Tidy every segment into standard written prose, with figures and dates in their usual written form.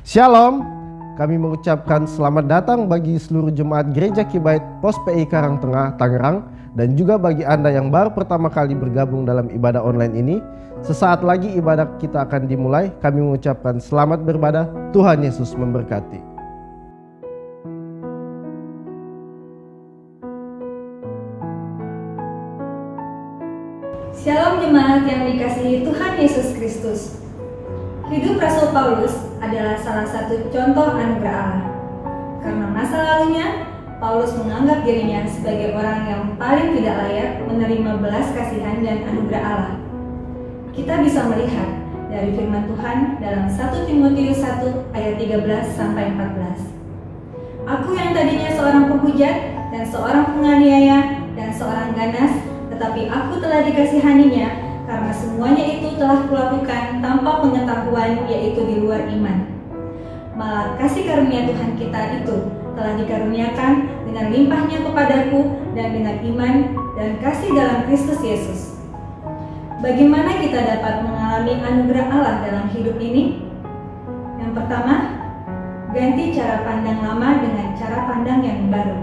Shalom, kami mengucapkan selamat datang bagi seluruh jemaat Gereja Kibait Pos PI Karangtengah, Tangerang, dan juga bagi Anda yang baru pertama kali bergabung dalam ibadah online ini. Sesaat lagi ibadah kita akan dimulai. Kami mengucapkan selamat beribadah. Tuhan Yesus memberkati. Shalom jemaat yang dikasihi Tuhan Yesus Kristus. Hidup Rasul Paulus adalah salah satu contoh anugerah Allah. Karena masa lalunya, Paulus menganggap dirinya sebagai orang yang paling tidak layak menerima belas kasihan dan anugerah Allah. Kita bisa melihat dari firman Tuhan dalam 1 Timotius 1 ayat 13-14. Aku yang tadinya seorang penghujat dan seorang penganiaya dan seorang ganas, tetapi aku telah dikasihaninya karena semuanya itu telah kulakukan tanpa pengetahuan, yaitu di luar iman. Malah kasih karunia Tuhan kita itu telah dikaruniakan dengan limpahnya kepadaku dan dengan iman dan kasih dalam Kristus Yesus. Bagaimana kita dapat mengalami anugerah Allah dalam hidup ini? Yang pertama, ganti cara pandang lama dengan cara pandang yang baru.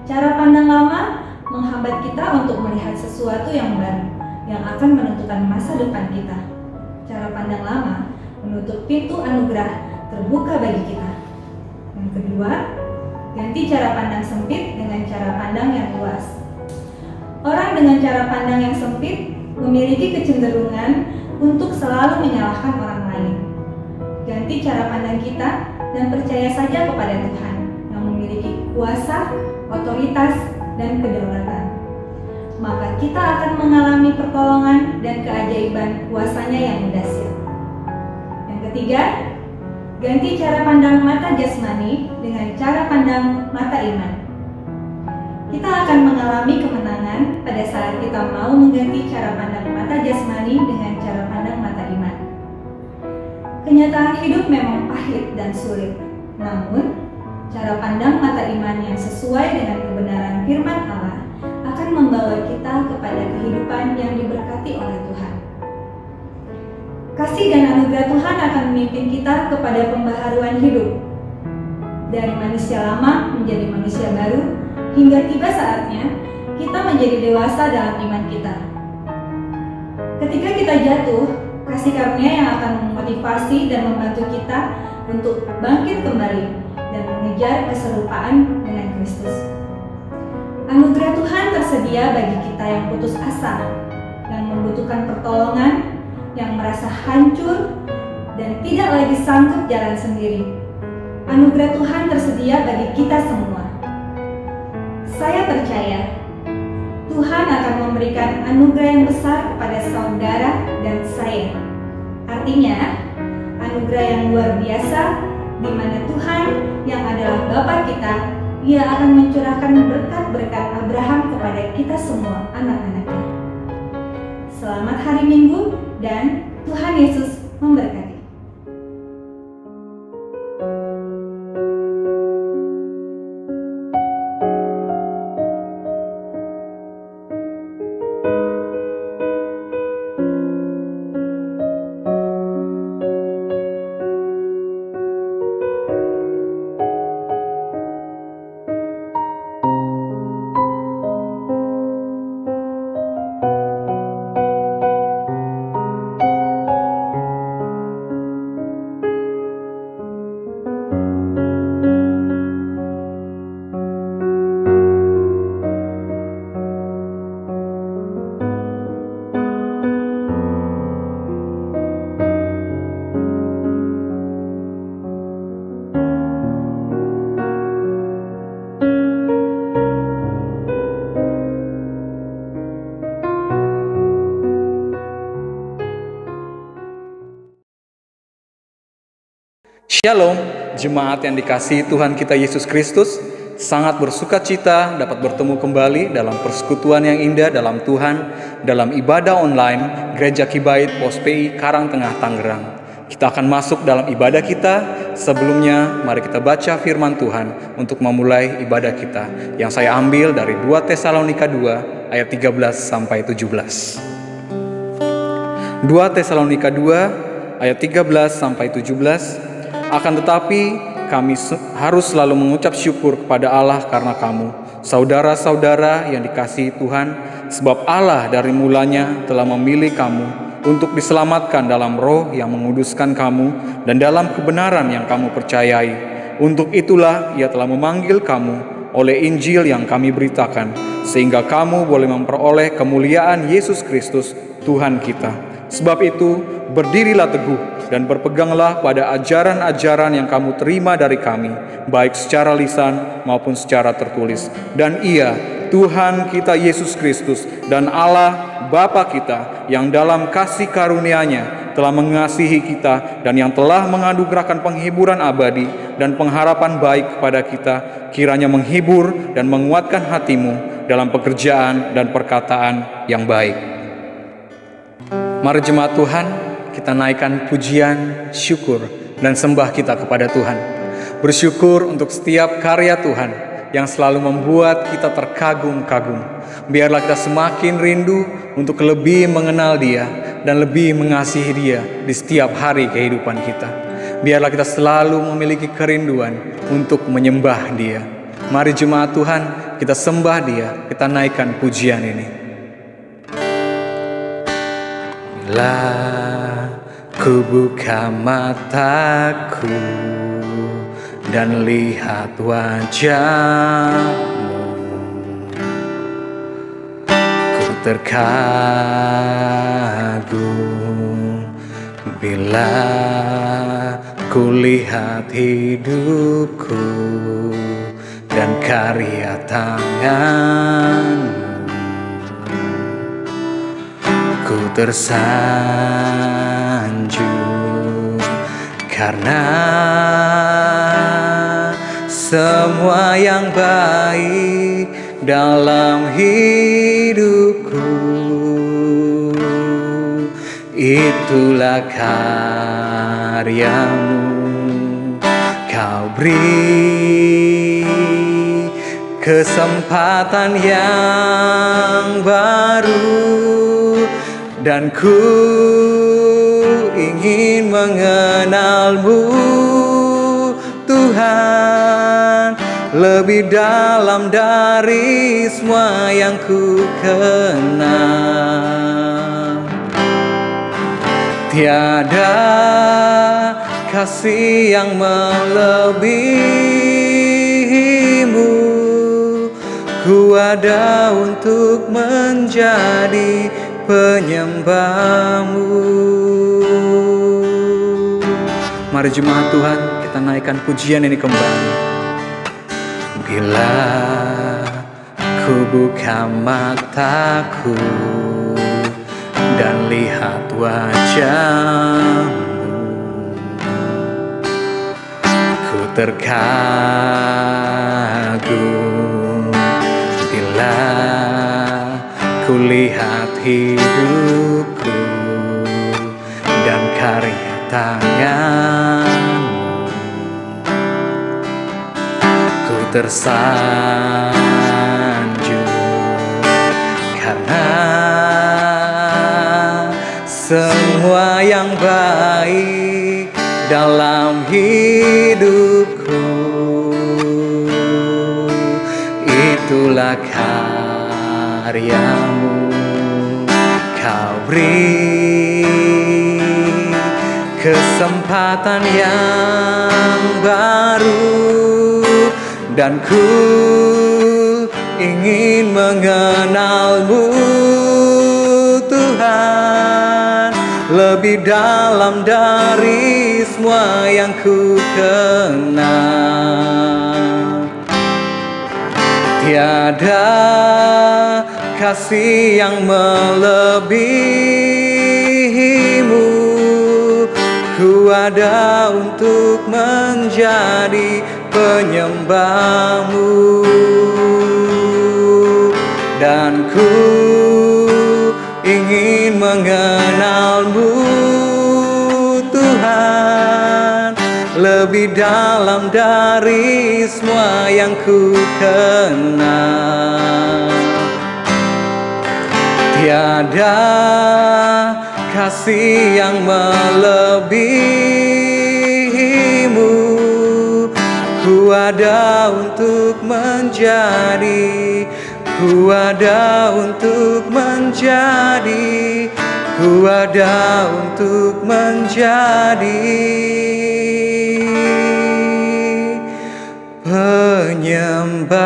Cara pandang lama menghambat kita untuk melihat sesuatu yang baru, yang akan menentukan masa depan kita. Cara pandang lama menutup pintu anugerah terbuka bagi kita. Yang kedua, ganti cara pandang sempit dengan cara pandang yang luas. Orang dengan cara pandang yang sempit memiliki kecenderungan untuk selalu menyalahkan orang lain. Ganti cara pandang kita dan percaya saja kepada Tuhan yang memiliki kuasa, otoritas, dan kedaulatan. Maka kita akan mengalami pertolongan dan keajaiban kuasanya yang dahsyat. Yang ketiga, ganti cara pandang mata jasmani dengan cara pandang mata iman. Kita akan mengalami kemenangan pada saat kita mau mengganti cara pandang mata jasmani dengan cara pandang mata iman. Kenyataan hidup memang pahit dan sulit, namun cara pandang mata iman yang sesuai dengan kebenaran firman Allah akan membawa kita kepada kehidupan yang diberkati oleh Tuhan. Kasih dan anugerah Tuhan akan memimpin kita kepada pembaharuan hidup. Dari manusia lama menjadi manusia baru, hingga tiba saatnya kita menjadi dewasa dalam iman kita. Ketika kita jatuh, kasih karunia yang akan memotivasi dan membantu kita untuk bangkit kembali dan mengejar keserupaan dengan Kristus. Anugerah Tuhan tersedia bagi kita yang putus asa, yang membutuhkan pertolongan, yang merasa hancur, dan tidak lagi sanggup jalan sendiri. Anugerah Tuhan tersedia bagi kita semua. Saya percaya, Tuhan akan memberikan anugerah yang besar kepada saudara dan saya. Artinya, anugerah yang luar biasa, di mana Tuhan yang adalah Bapa kita, Ia akan mencurahkan berkat-berkat Abraham kepada kita semua anak-anaknya. Selamat hari Minggu dan Tuhan Yesus memberkati. Shalom, jemaat yang dikasihi Tuhan kita Yesus Kristus. sangat bersuka cita dapat bertemu kembali dalam persekutuan yang indah dalam Tuhan, dalam ibadah online Gereja Kibait Pos PI Karangtengah, Tangerang. Kita akan masuk dalam ibadah kita. Sebelumnya, mari kita baca firman Tuhan untuk memulai ibadah kita, yang saya ambil dari 2 Tesalonika 2 ayat 13 sampai 17. 2 Tesalonika 2 ayat 13 sampai 17. Akan tetapi kami harus selalu mengucap syukur kepada Allah karena kamu, saudara-saudara yang dikasihi Tuhan, sebab Allah dari mulanya telah memilih kamu untuk diselamatkan dalam roh yang menguduskan kamu dan dalam kebenaran yang kamu percayai. Untuk itulah Ia telah memanggil kamu oleh Injil yang kami beritakan, sehingga kamu boleh memperoleh kemuliaan Yesus Kristus Tuhan kita. Sebab itu, berdirilah teguh dan berpeganglah pada ajaran-ajaran yang kamu terima dari kami, baik secara lisan maupun secara tertulis. Dan Ia, Tuhan kita Yesus Kristus dan Allah Bapa kita, yang dalam kasih karunia-Nya telah mengasihi kita dan yang telah menganugerahkan penghiburan abadi dan pengharapan baik kepada kita, kiranya menghibur dan menguatkan hatimu dalam pekerjaan dan perkataan yang baik. Mari jemaat Tuhan, kita naikkan pujian, syukur, dan sembah kita kepada Tuhan. Bersyukur untuk setiap karya Tuhan yang selalu membuat kita terkagum-kagum. Biarlah kita semakin rindu untuk lebih mengenal Dia dan lebih mengasihi Dia di setiap hari kehidupan kita. Biarlah kita selalu memiliki kerinduan untuk menyembah Dia. Mari jemaat Tuhan, kita sembah Dia, kita naikkan pujian ini. Bila ku buka mataku dan lihat wajah-Mu, ku terkagum. Bila ku lihat hidupku dan karya tangan-Mu, ku tersanjung karena semua yang baik dalam hidupku, itulah karya-Mu. Kau beri kesempatan yang baru, dan ku ingin mengenal-Mu, Tuhan, lebih dalam dari semua yang ku kenal. Tiada kasih yang melebihi-Mu, ku ada untuk menjadi penyembah-Mu. Mari jemaat Tuhan, kita naikkan pujian ini kembali. Bila ku buka mataku dan lihat wajah-Mu, ku terkagum. Bila ku lihat hidupku dan karya tangan-Mu, ku tersanjung karena semua yang baik dalam hidupku, itulah karya-Mu. Kau beri kesempatan yang baru, dan ku ingin mengenal-Mu, Tuhan, lebih dalam dari semua yang ku kenal. Tiada kasih yang melebihi-Mu, ku ada untuk menjadi penyembah-Mu. Ku ingin mengenal-Mu Tuhan, lebih dalam dari semua yang ku kenal. Tiada kasih yang melebihi-Mu. Ku ada untuk menjadi, ku ada untuk menjadi, ku ada untuk menjadi penyembah-Mu.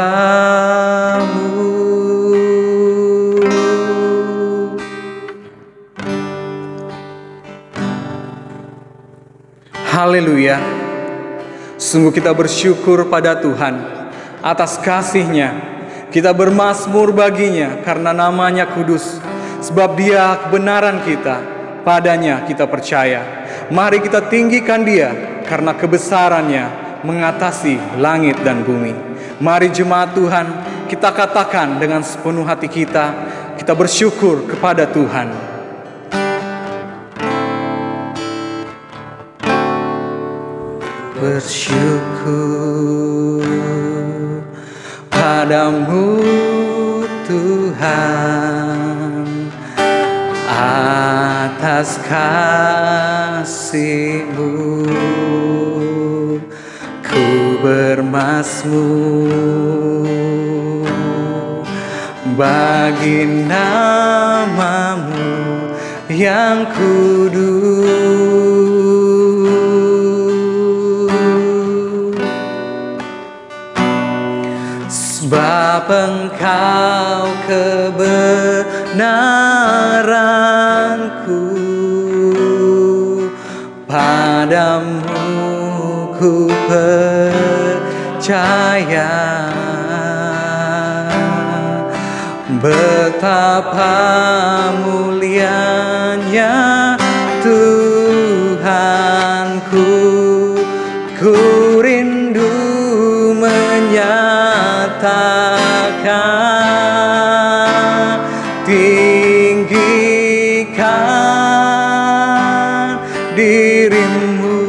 Haleluya. Sungguh kita bersyukur pada Tuhan atas kasih-Nya. Kita bermazmur baginya karena namanya kudus. Sebab Dia kebenaran kita, padanya kita percaya. Mari kita tinggikan Dia karena kebesarannya mengatasi langit dan bumi. Mari jemaat Tuhan, kita katakan dengan sepenuh hati kita bersyukur kepada Tuhan. Bersyukur padamu Tuhan atas kasih-Mu. Ku bermazmur bagi nama-Mu yang kudus. Sebab Engkau kebenaranku, padamu ku percaya. Betapa mulianya Tuhanku, ku rindu menyatakan, tinggikan diri-Mu,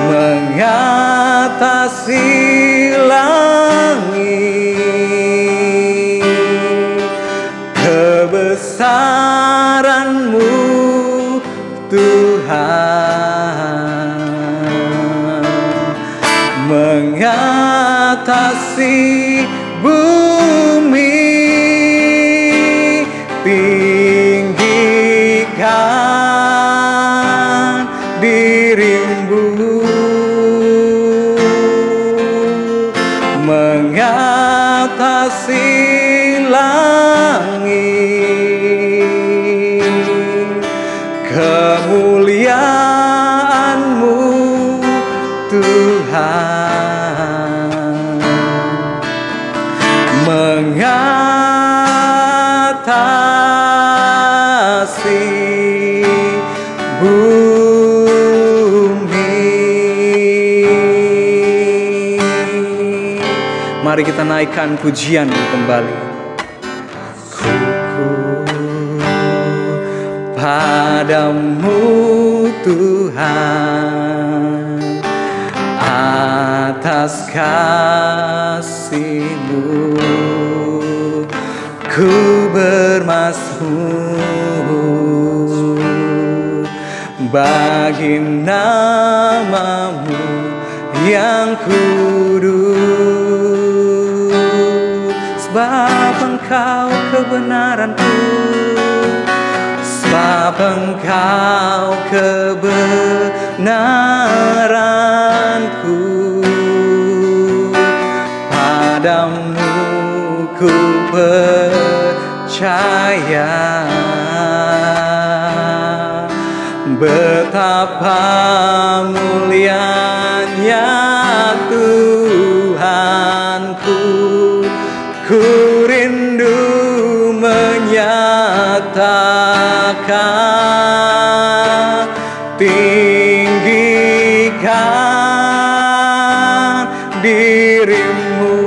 mengatasi langit. Kebesaran-Mu Tuhan mengatasi bumi. Tinggikan diri-Mu, mengatasi langit. Kemuliaan-Mu Tuhan mengatasi bumi. Mari kita naikkan pujian kembali. Padamu Tuhan atas kasih-Mu, ku bermazmur bagi nama-Mu yang kudus. Sebab Engkau kebenaranku, sebab Engkau kebenaranku, padamu ku percaya. Betapa mulianya Tuhanku, ku rindu menyatakan, tinggikan diri-Mu,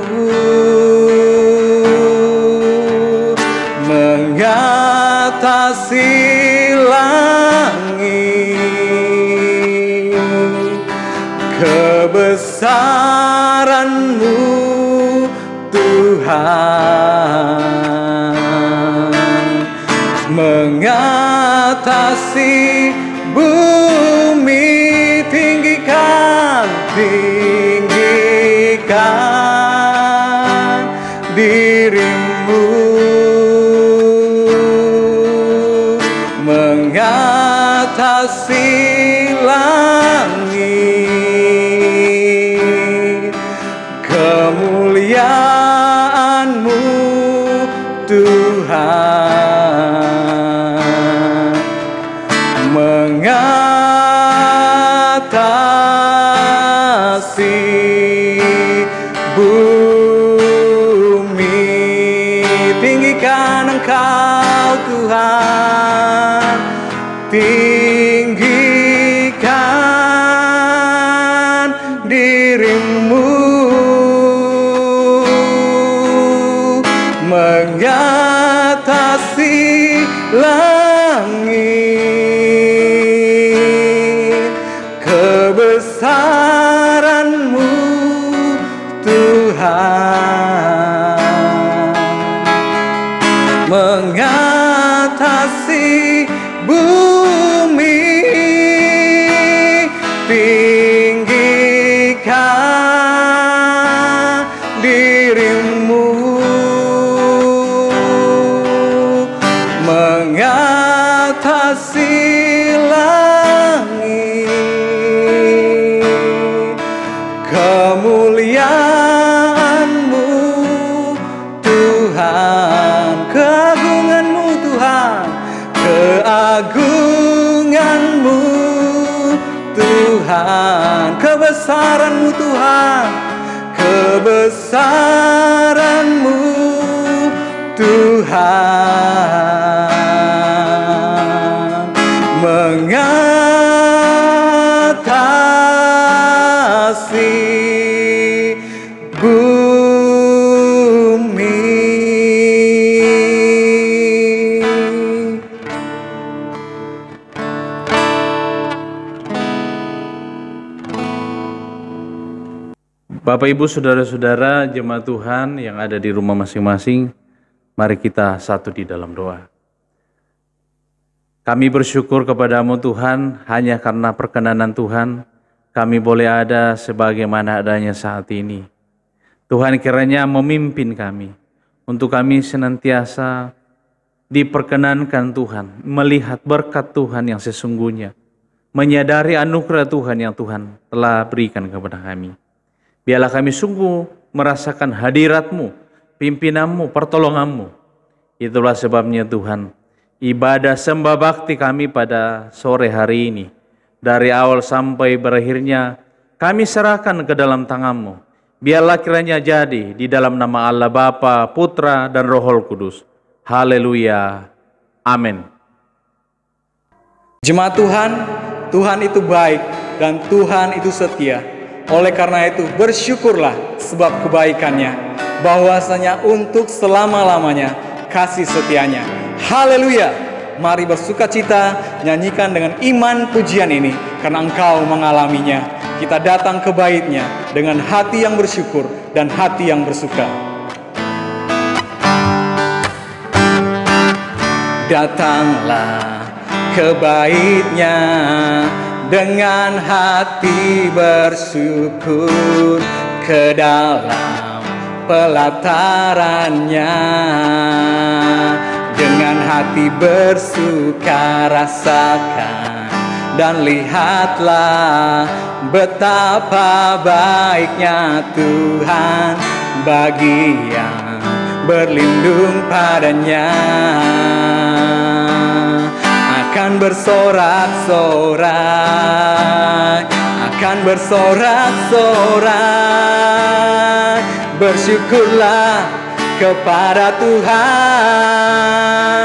kebesaran-Mu Tuhan, mengatasi bumi. Tinggikan, tinggikan diri-Mu, mengatasi langit. Kemuliaan-Mu Tuhan, mengatasi bumi. Tinggikan Engkau Tuhan, tinggikan diri-Mu, mengatasi langit. Kebesaran-Mu Tuhan, mengatasi bumi. Tinggikan diri-Mu, mengatasi langit. Kemuliaan-Mu Tuhan, keagungan-Mu Tuhan, keagungan-Mu Tuhan, kebesaran-Mu Tuhan, kebesaran-Mu Tuhan, mengatasi bumi. Bapak Ibu Saudara-saudara jemaat Tuhan yang ada di rumah masing-masing, mari kita satu di dalam doa. Kami bersyukur kepada-Mu Tuhan, hanya karena perkenanan Tuhan, kami boleh ada sebagaimana adanya saat ini. Tuhan kiranya memimpin kami, untuk kami senantiasa diperkenankan Tuhan, melihat berkat Tuhan yang sesungguhnya, menyadari anugerah Tuhan yang Tuhan telah berikan kepada kami. Biarlah kami sungguh merasakan hadirat-Mu, pimpinan-Mu, pertolongan-Mu. Itulah sebabnya Tuhan, ibadah sembah bakti kami pada sore hari ini, dari awal sampai berakhirnya, kami serahkan ke dalam tangan-Mu. Biarlah kiranya jadi di dalam nama Allah Bapa, Putra, dan Roh Kudus. Haleluya. Amin. Jemaat Tuhan, Tuhan itu baik dan Tuhan itu setia. Oleh karena itu bersyukurlah sebab kebaikannya, bahwasanya untuk selama-lamanya kasih setianya. Haleluya. Mari bersukacita, nyanyikan dengan iman pujian ini, karena engkau mengalaminya. Kita datang ke bait-Nya dengan hati yang bersyukur dan hati yang bersuka. Datanglah ke bait-Nya dengan hati bersyukur, ke dalam pelataran-Nya dengan hati bersuka. Rasakan dan lihatlah betapa baiknya Tuhan bagi yang berlindung padanya. Akan bersorak-sorai, akan bersorak-sorai. Bersyukurlah kepada Tuhan,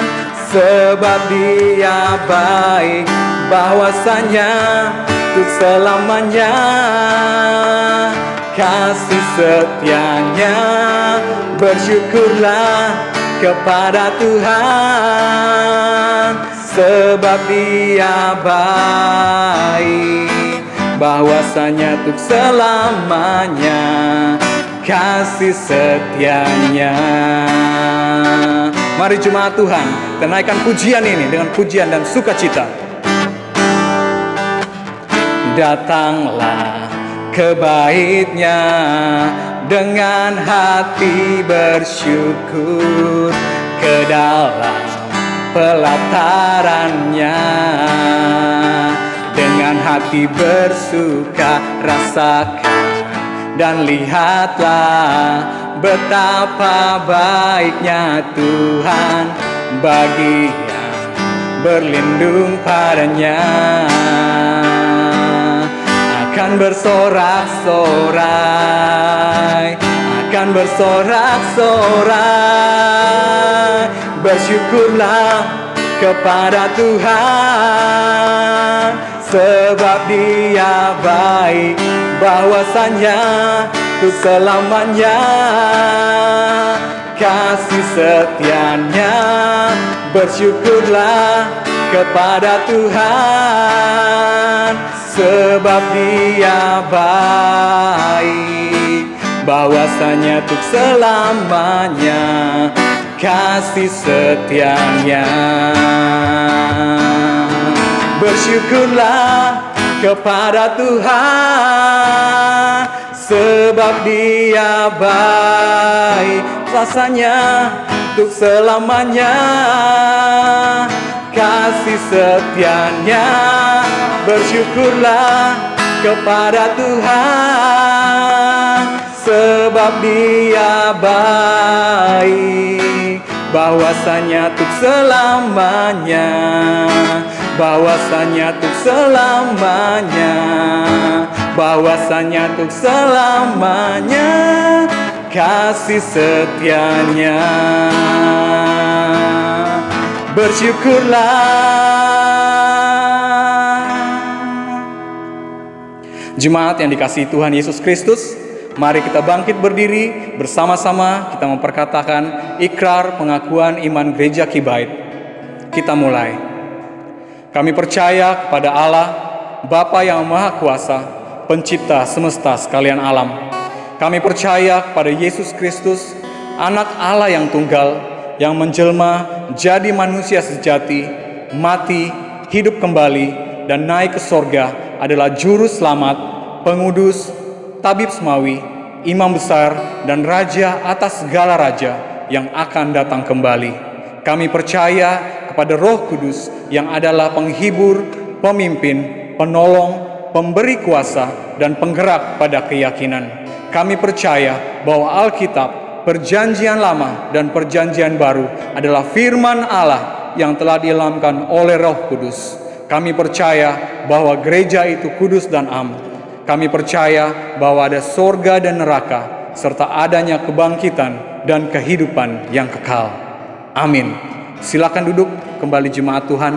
sebab Dia baik, bahwasanya untuk selamanya kasih setianya. Bersyukurlah kepada Tuhan, sebab Dia baik, bahwasanya untuk selamanya kasih setianya. Mari jemaat Tuhan, kenaikan pujian ini dengan pujian dan sukacita. Datanglah ke bait-Nya dengan hati bersyukur, ke dalam pelataran-Nya dengan hati bersuka. Rasakan dan lihatlah betapa baiknya Tuhan bagi yang berlindung padanya. Akan bersorak-sorai, akan bersorak-sorai. Bersyukurlah kepada Tuhan, sebab Dia baik, bahwasanya untuk selamanya kasih setianya. Bersyukurlah kepada Tuhan, sebab Dia baik, bahwasanya untuk selamanya kasih setianya. Bersyukurlah kepada Tuhan, sebab Dia baik, rasanya untuk selamanya kasih setianya. Bersyukurlah kepada Tuhan, sebab Dia baik, bahwasanya untuk selamanya, bahwasanya untuk selamanya, bahwasanya untuk selamanya kasih setianya. Bersyukurlah. Jemaat yang dikasihi Tuhan Yesus Kristus, mari kita bangkit berdiri bersama-sama, kita memperkatakan ikrar pengakuan iman Gereja Kibait. Kita mulai. Kami percaya kepada Allah, Bapa yang Maha Kuasa, Pencipta semesta sekalian alam. Kami percaya kepada Yesus Kristus, Anak Allah yang tunggal, yang menjelma jadi manusia sejati, mati, hidup kembali, dan naik ke sorga, adalah Juru Selamat, Pengudus, Tabib Semawi, Imam Besar, dan Raja atas segala raja yang akan datang kembali. Kami percaya kepada Roh Kudus yang adalah penghibur, pemimpin, penolong, pemberi kuasa, dan penggerak pada keyakinan. Kami percaya bahwa Alkitab, Perjanjian Lama dan Perjanjian Baru adalah firman Allah yang telah diilhamkan oleh Roh Kudus. Kami percaya bahwa gereja itu kudus dan am. Kami percaya bahwa ada sorga dan neraka, serta adanya kebangkitan dan kehidupan yang kekal. Amin. Silakan duduk kembali jemaat Tuhan.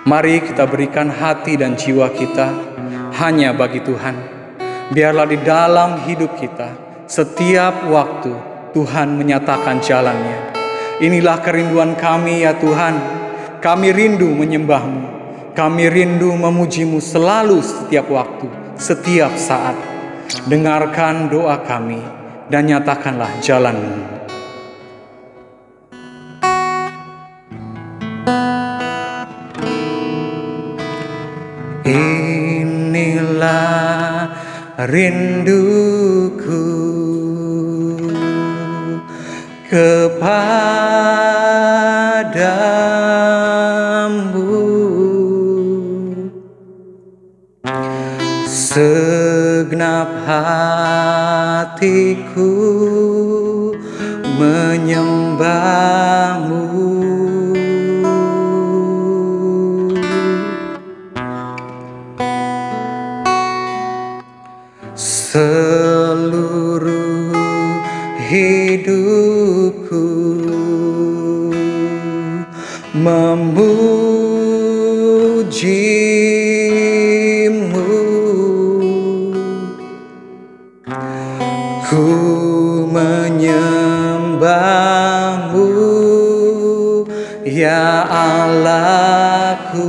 Mari kita berikan hati dan jiwa kita hanya bagi Tuhan. Biarlah di dalam hidup kita, setiap waktu Tuhan menyatakan jalannya. Inilah kerinduan kami ya Tuhan. Kami rindu menyembah-Mu. Kami rindu memuji-Mu selalu setiap waktu, setiap saat. Dengarkan doa kami dan nyatakanlah jalan-Mu. Inilah rinduku kepadamu, segenap hatiku menyembah-Mu. Seluruh hidupku memuji-Mu. Ku menyembah-Mu ya Allahku.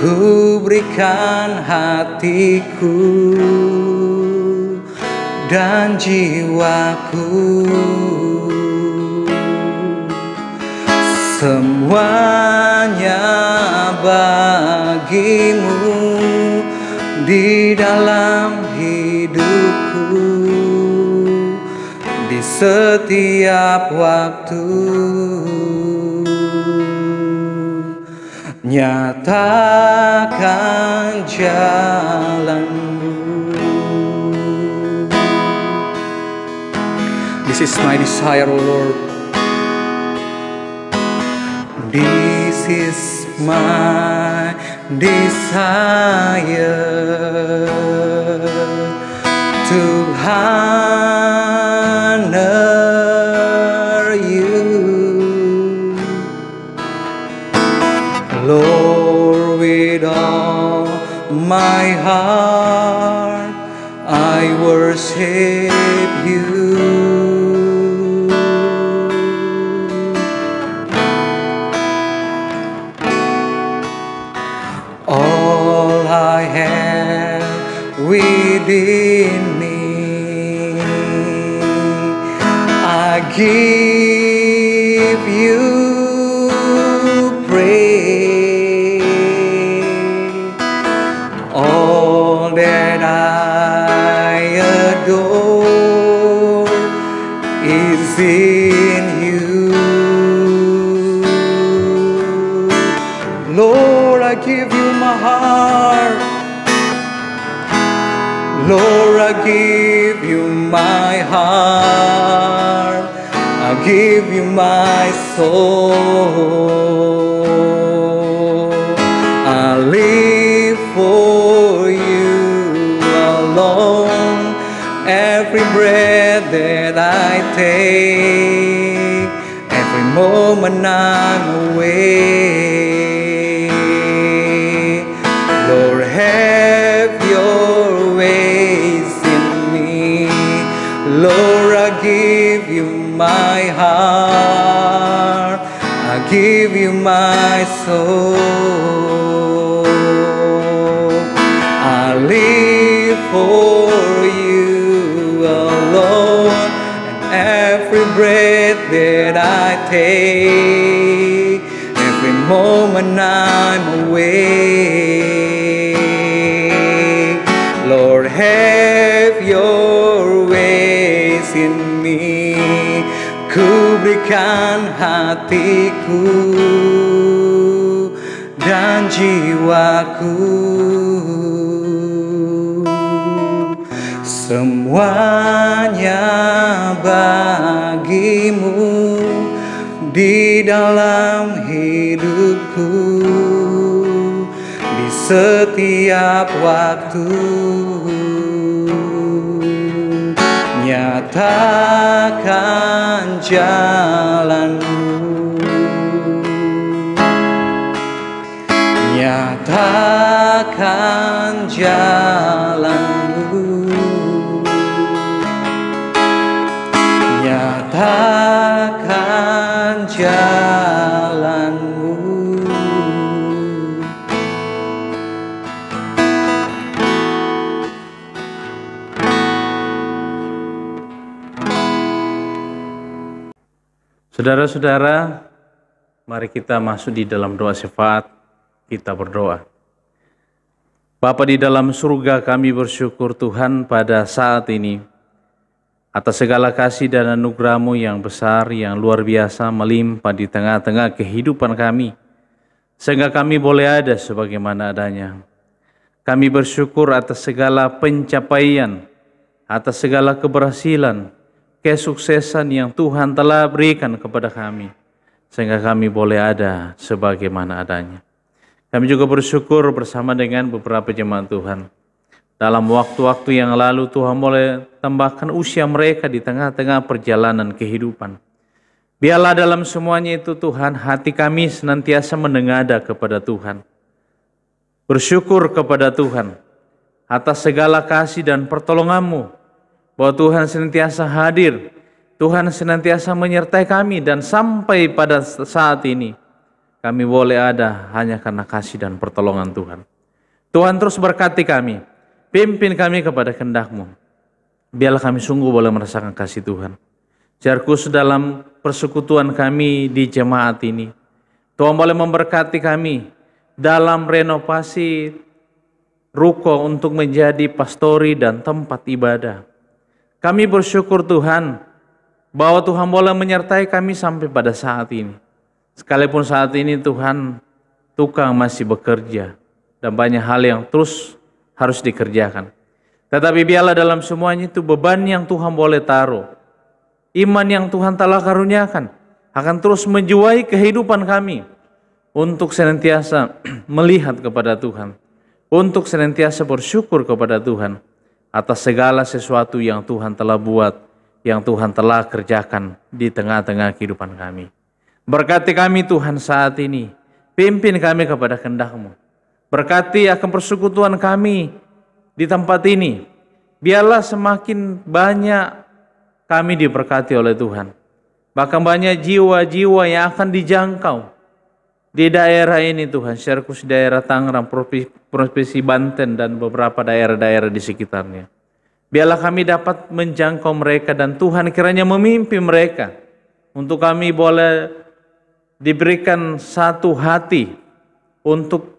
ku berikan hatiku dan jiwaku, semuanya bagimu di dalam hidupku, di setiap waktu. Nyatakan jalanmu. This is my desire, O Lord. This is my desire, to honor you, Lord, with all my heart I worship you. All I have within me, I give you praise. All that I adore is in you. Lord, I give you my heart. Lord, I give you my heart. I give you my soul. I live for you alone. Every breath that I take, every moment I'm away. Lord, have your ways in me. Lord, I give you my heart. I give you my soul. I live for you alone. And every breath that I take, every moment I'm awake. Lord, have your ways in me. Ku berikan hatiku dan jiwaku, semuanya bagimu di dalam hidupku, di setiap waktu. Nyatakan jalanmu. Nyatakan jalanmu. Nyatakan jalanmu. Saudara-saudara, mari kita masuk di dalam doa syafaat. Kita berdoa. Bapa di dalam surga, kami bersyukur Tuhan pada saat ini atas segala kasih dan anugerah-Mu yang besar, yang luar biasa melimpah di tengah-tengah kehidupan kami, sehingga kami boleh ada sebagaimana adanya. Kami bersyukur atas segala pencapaian, atas segala keberhasilan, kesuksesan yang Tuhan telah berikan kepada kami, sehingga kami boleh ada sebagaimana adanya. Kami juga bersyukur bersama dengan beberapa jemaat Tuhan. Dalam waktu-waktu yang lalu Tuhan boleh tambahkan usia mereka di tengah-tengah perjalanan kehidupan. Biarlah dalam semuanya itu Tuhan, hati kami senantiasa menengadah kepada Tuhan. Bersyukur kepada Tuhan atas segala kasih dan pertolongan-Mu, bahwa Tuhan senantiasa hadir, Tuhan senantiasa menyertai kami, dan sampai pada saat ini kami boleh ada hanya karena kasih dan pertolongan Tuhan. Tuhan terus berkati kami, pimpin kami kepada kehendak-Mu. Biarlah kami sungguh boleh merasakan kasih Tuhan. Secara khusus dalam persekutuan kami di jemaat ini, Tuhan boleh memberkati kami dalam renovasi ruko untuk menjadi pastori dan tempat ibadah. Kami bersyukur Tuhan bahwa Tuhan boleh menyertai kami sampai pada saat ini. Sekalipun saat ini Tuhan, tukang masih bekerja dan banyak hal yang terus harus dikerjakan. Tetapi biarlah dalam semuanya itu beban yang Tuhan boleh taruh, iman yang Tuhan telah karuniakan akan terus menjiwai kehidupan kami untuk senantiasa melihat kepada Tuhan, untuk senantiasa bersyukur kepada Tuhan atas segala sesuatu yang Tuhan telah buat, yang Tuhan telah kerjakan di tengah-tengah kehidupan kami. Berkati kami Tuhan saat ini, pimpin kami kepada kehendak-Mu. Berkati akan persekutuan kami di tempat ini. Biarlah semakin banyak kami diberkati oleh Tuhan. Bahkan banyak jiwa-jiwa yang akan dijangkau di daerah ini Tuhan, secara khusus daerah Tangerang, Provinsi Banten dan beberapa daerah-daerah di sekitarnya. Biarlah kami dapat menjangkau mereka dan Tuhan kiranya memimpin mereka untuk kami boleh diberikan satu hati untuk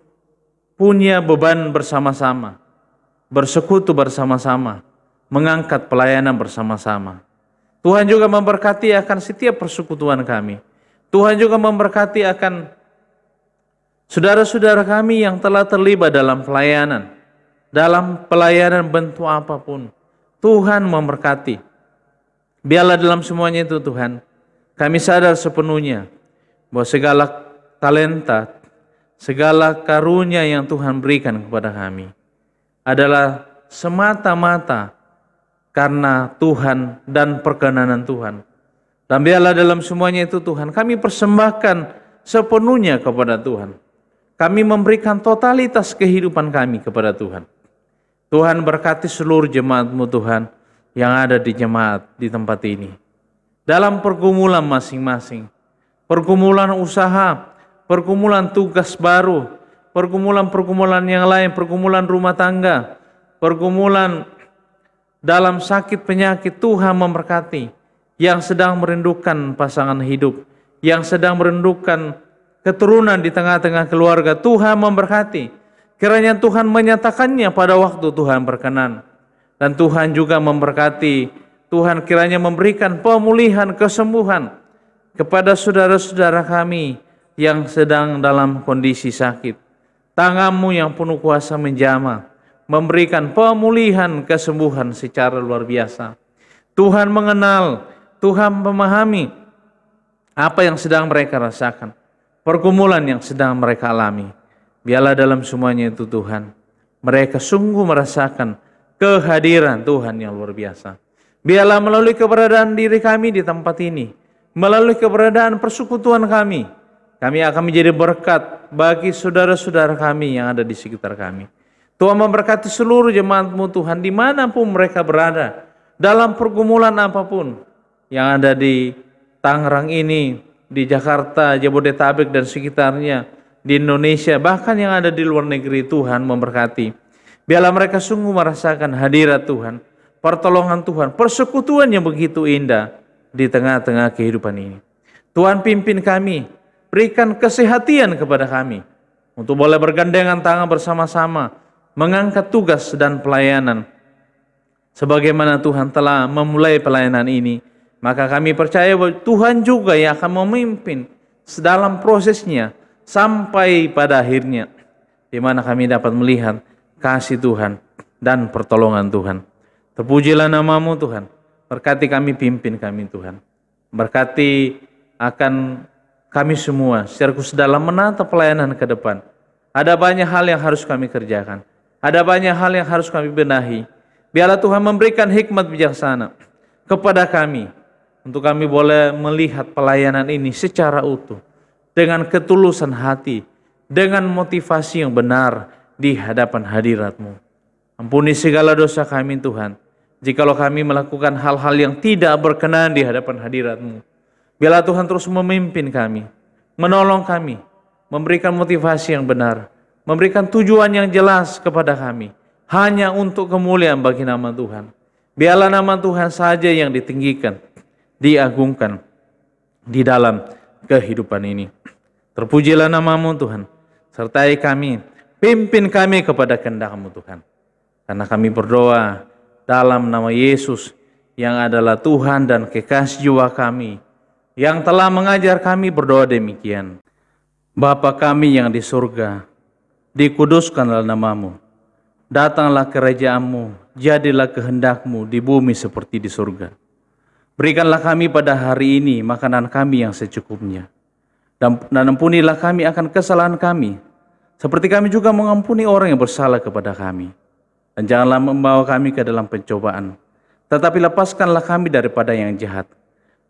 punya beban bersama-sama, bersekutu bersama-sama, mengangkat pelayanan bersama-sama. Tuhan juga memberkati akan setiap persekutuan kami. Tuhan juga memberkati akan saudara-saudara kami yang telah terlibat dalam pelayanan bentuk apapun. Tuhan memberkati. Biarlah dalam semuanya itu Tuhan, kami sadar sepenuhnya bahwa segala talenta, segala karunia yang Tuhan berikan kepada kami adalah semata-mata karena Tuhan dan perkenanan Tuhan. Dan biarlah dalam semuanya itu Tuhan, kami persembahkan sepenuhnya kepada Tuhan. Kami memberikan totalitas kehidupan kami kepada Tuhan. Tuhan berkati seluruh jemaat-Mu Tuhan yang ada di jemaat di tempat ini. Dalam pergumulan masing-masing, pergumulan usaha, pergumulan tugas baru, pergumulan yang lain, pergumulan rumah tangga, pergumulan dalam sakit penyakit, Tuhan memberkati. Yang sedang merindukan pasangan hidup, yang sedang merindukan keturunan di tengah-tengah keluarga, Tuhan memberkati. Kiranya Tuhan menyatakannya pada waktu Tuhan berkenan. Dan Tuhan juga memberkati, Tuhan kiranya memberikan pemulihan, kesembuhan kepada saudara-saudara kami yang sedang dalam kondisi sakit. Tangan-Mu yang penuh kuasa menjamah, memberikan pemulihan, kesembuhan secara luar biasa. Tuhan mengenal, Tuhan memahami apa yang sedang mereka rasakan, pergumulan yang sedang mereka alami. Biarlah dalam semuanya itu Tuhan, mereka sungguh merasakan kehadiran Tuhan yang luar biasa. Biarlah melalui keberadaan diri kami di tempat ini, melalui keberadaan persekutuan kami akan menjadi berkat bagi saudara-saudara kami yang ada di sekitar kami. Tuhan memberkati seluruh jemaat-Mu Tuhan dimanapun mereka berada, dalam pergumulan apapun yang ada di Tangerang ini, di Jakarta, Jabodetabek dan sekitarnya, di Indonesia, bahkan yang ada di luar negeri. Tuhan memberkati. Biarlah mereka sungguh merasakan hadirat Tuhan, pertolongan Tuhan, persekutuan yang begitu indah di tengah-tengah kehidupan ini. Tuhan pimpin kami, berikan kesehatan kepada kami untuk boleh bergandengan tangan bersama-sama mengangkat tugas dan pelayanan. Sebagaimana Tuhan telah memulai pelayanan ini, maka kami percaya bahwa Tuhan juga yang akan memimpin dalam prosesnya sampai pada akhirnya, di mana kami dapat melihat kasih Tuhan dan pertolongan Tuhan. Terpujilah nama-Mu Tuhan. Berkati kami, pimpin kami Tuhan. Berkati akan kami semua secara khusus dalam menata pelayanan ke depan. Ada banyak hal yang harus kami kerjakan. Ada banyak hal yang harus kami benahi. Biarlah Tuhan memberikan hikmat bijaksana kepada kami untuk kami boleh melihat pelayanan ini secara utuh, dengan ketulusan hati, dengan motivasi yang benar di hadapan hadirat-Mu. Ampuni segala dosa kami Tuhan, jikalau kami melakukan hal-hal yang tidak berkenan di hadapan hadirat-Mu. Biarlah Tuhan terus memimpin kami, menolong kami, memberikan motivasi yang benar, memberikan tujuan yang jelas kepada kami, hanya untuk kemuliaan bagi nama Tuhan. Biarlah nama Tuhan saja yang ditinggikan, diagungkan di dalam kehidupan ini. Terpujilah nama-Mu Tuhan, sertai kami, pimpin kami kepada kehendak-Mu Tuhan. Karena kami berdoa dalam nama Yesus yang adalah Tuhan dan kekasih jiwa kami, yang telah mengajar kami berdoa demikian. Bapa kami yang di surga, dikuduskanlah nama-Mu. Datanglah kerajaan-Mu, jadilah kehendak-Mu di bumi seperti di surga. Berikanlah kami pada hari ini makanan kami yang secukupnya. Dan ampunilah kami akan kesalahan kami, seperti kami juga mengampuni orang yang bersalah kepada kami. Dan janganlah membawa kami ke dalam pencobaan, tetapi lepaskanlah kami daripada yang jahat.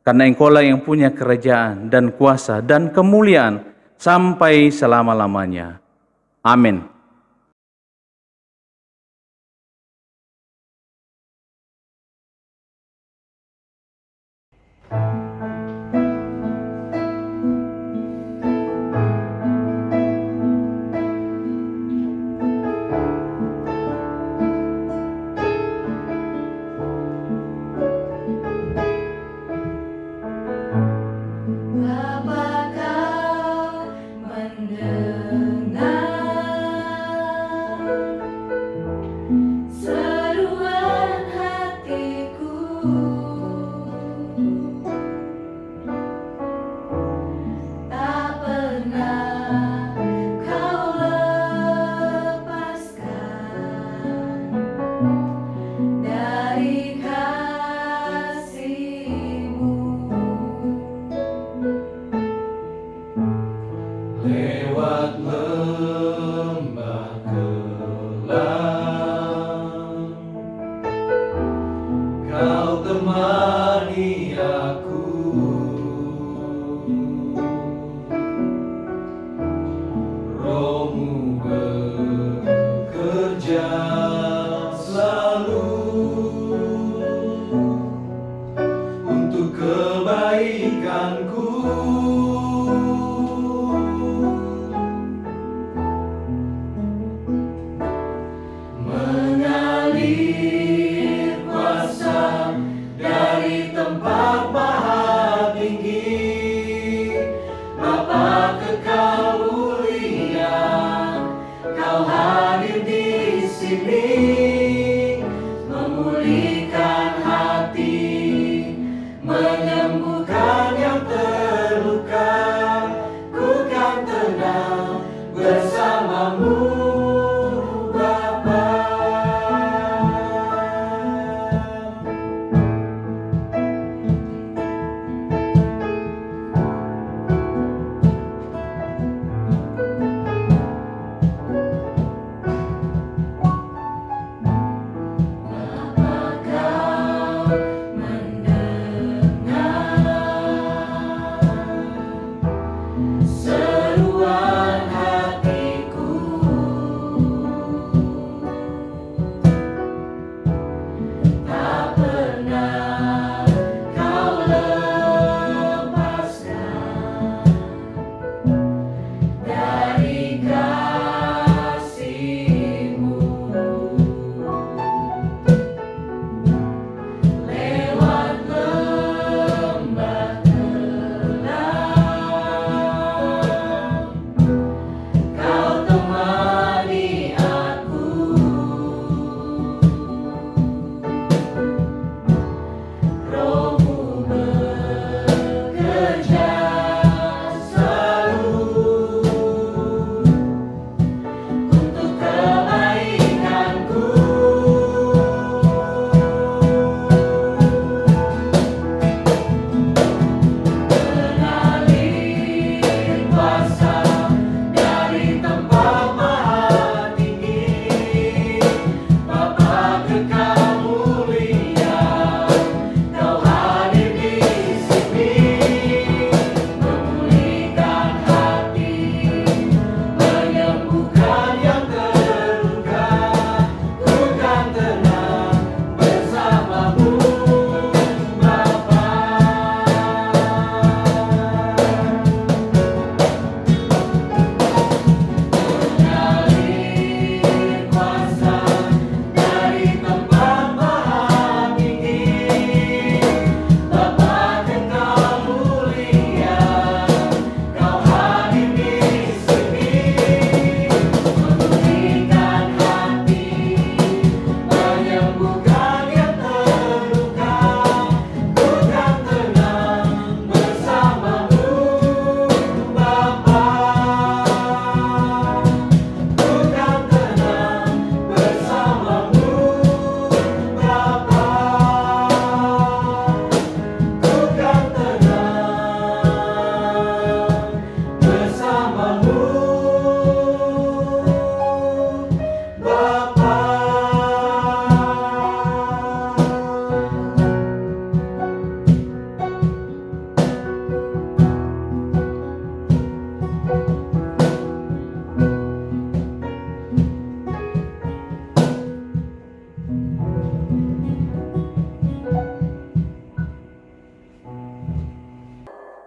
Karena Engkau-lah yang punya kerajaan dan kuasa dan kemuliaan sampai selama-lamanya. Amin. Dari tempat maha tinggi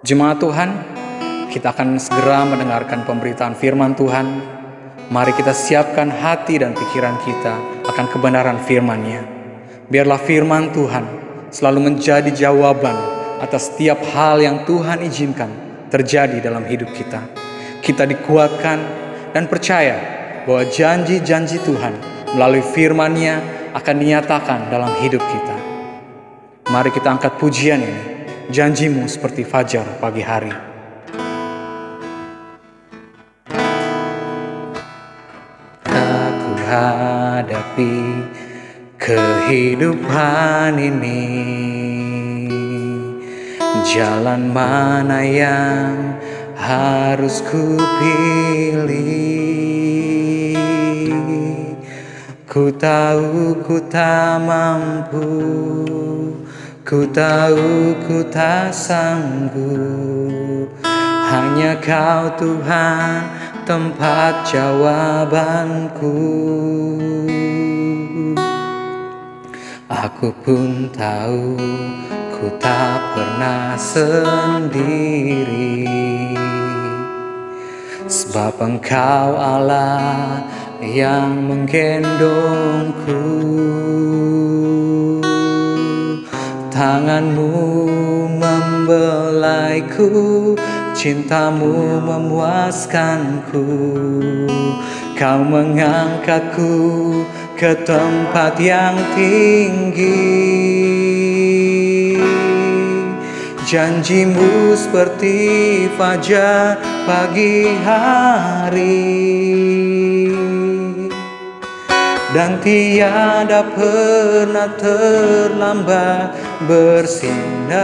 Jemaat Tuhan, kita akan segera mendengarkan pemberitaan firman Tuhan. Mari kita siapkan hati dan pikiran kita akan kebenaran firman-Nya. Biarlah firman Tuhan selalu menjadi jawaban atas setiap hal yang Tuhan izinkan terjadi dalam hidup kita. Kita dikuatkan dan percaya bahwa janji-janji Tuhan melalui firman-Nya akan dinyatakan dalam hidup kita. Mari kita angkat pujian ini. Janjimu seperti fajar pagi hari. Aku hadapi kehidupan ini, jalan mana yang harus ku pilih. Ku tahu ku tak mampu, ku tahu ku tak sanggup. Hanya Kau Tuhan tempat jawabanku. Aku pun tahu ku tak pernah sendiri, sebab Engkau Allah yang menggendongku. Tangan-Mu membelaiku, cinta-Mu memuaskanku. Kau mengangkatku ke tempat yang tinggi. Janji-Mu seperti fajar pagi hari, dan tiada pernah terlambat bersinar.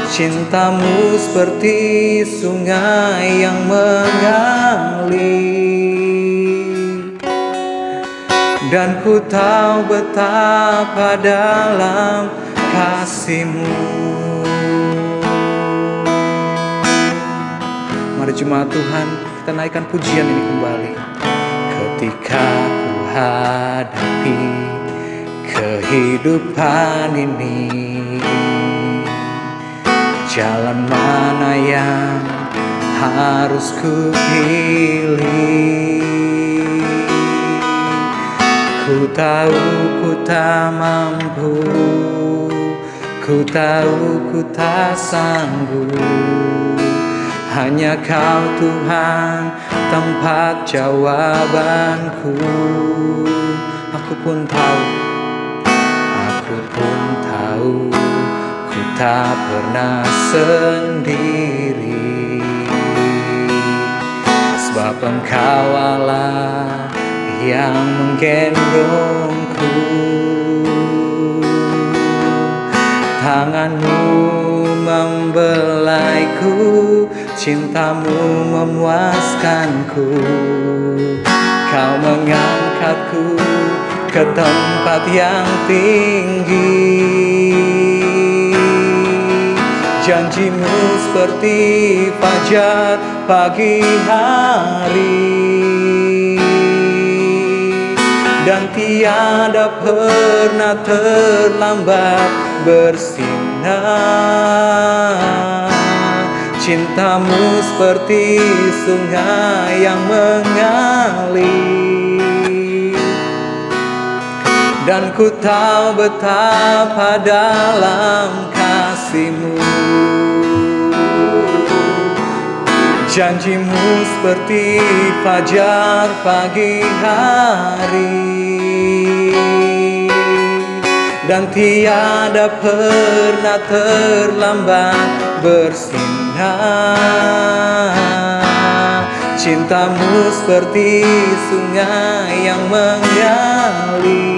Cinta-Mu seperti sungai yang mengalir, dan ku tahu betapa dalam kasih-Mu. Mari jemaat Tuhan, kita naikkan pujian ini kembali. Ketika ku hadapi kehidupan ini, jalan mana yang harus ku pilih. Ku tahu ku tak mampu, ku tahu ku tak sanggup. Hanya Kau Tuhan tempat jawabanku. Aku pun tahu ku tak pernah sendiri, sebab Engkau Allah yang menggendongku. Tangan-Mu membelaiku, cinta-Mu memuaskanku. Kau mengangkatku ke tempat yang tinggi. Janji-Mu seperti fajar pagi hari, dan tiada pernah terlambat bersinar. Cinta-Mu seperti sungai yang mengalir, dan ku tahu betapa dalam kasih-Mu. Janji-Mu seperti fajar pagi hari, dan tiada pernah terlambat bersinar. Cinta-Mu seperti sungai yang mengalir,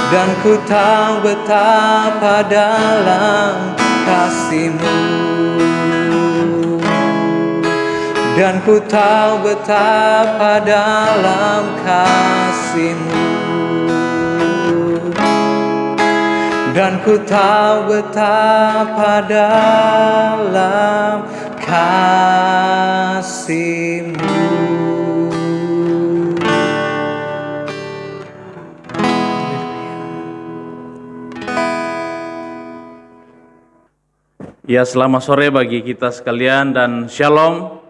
dan ku tahu betapa dalam kasih-Mu. Dan ku tahu betapa dalam kasih-Mu. Dan ku tahu betapa dalam kasih-Mu. Ya, selamat sore bagi kita sekalian dan shalom.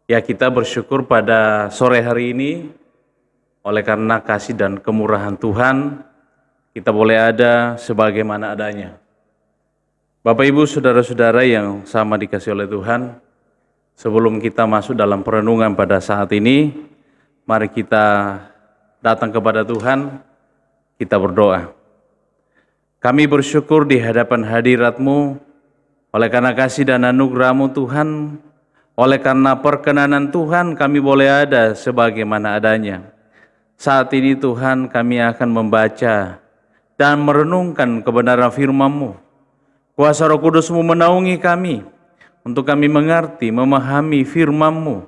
Ya, kita bersyukur pada sore hari ini oleh karena kasih dan kemurahan Tuhan kita boleh ada sebagaimana adanya. Bapak Ibu saudara-saudara yang sama dikasih oleh Tuhan, sebelum kita masuk dalam perenungan pada saat ini, mari kita datang kepada Tuhan, kita berdoa. Kami bersyukur di hadapan hadirat-Mu, oleh karena kasih dan anugerah-Mu Tuhan, oleh karena perkenanan Tuhan kami boleh ada sebagaimana adanya. Saat ini Tuhan kami akan membaca dan merenungkan kebenaran firman-Mu. Kuasa Roh Kudus-Mu menaungi kami, untuk kami mengerti, memahami firman-Mu,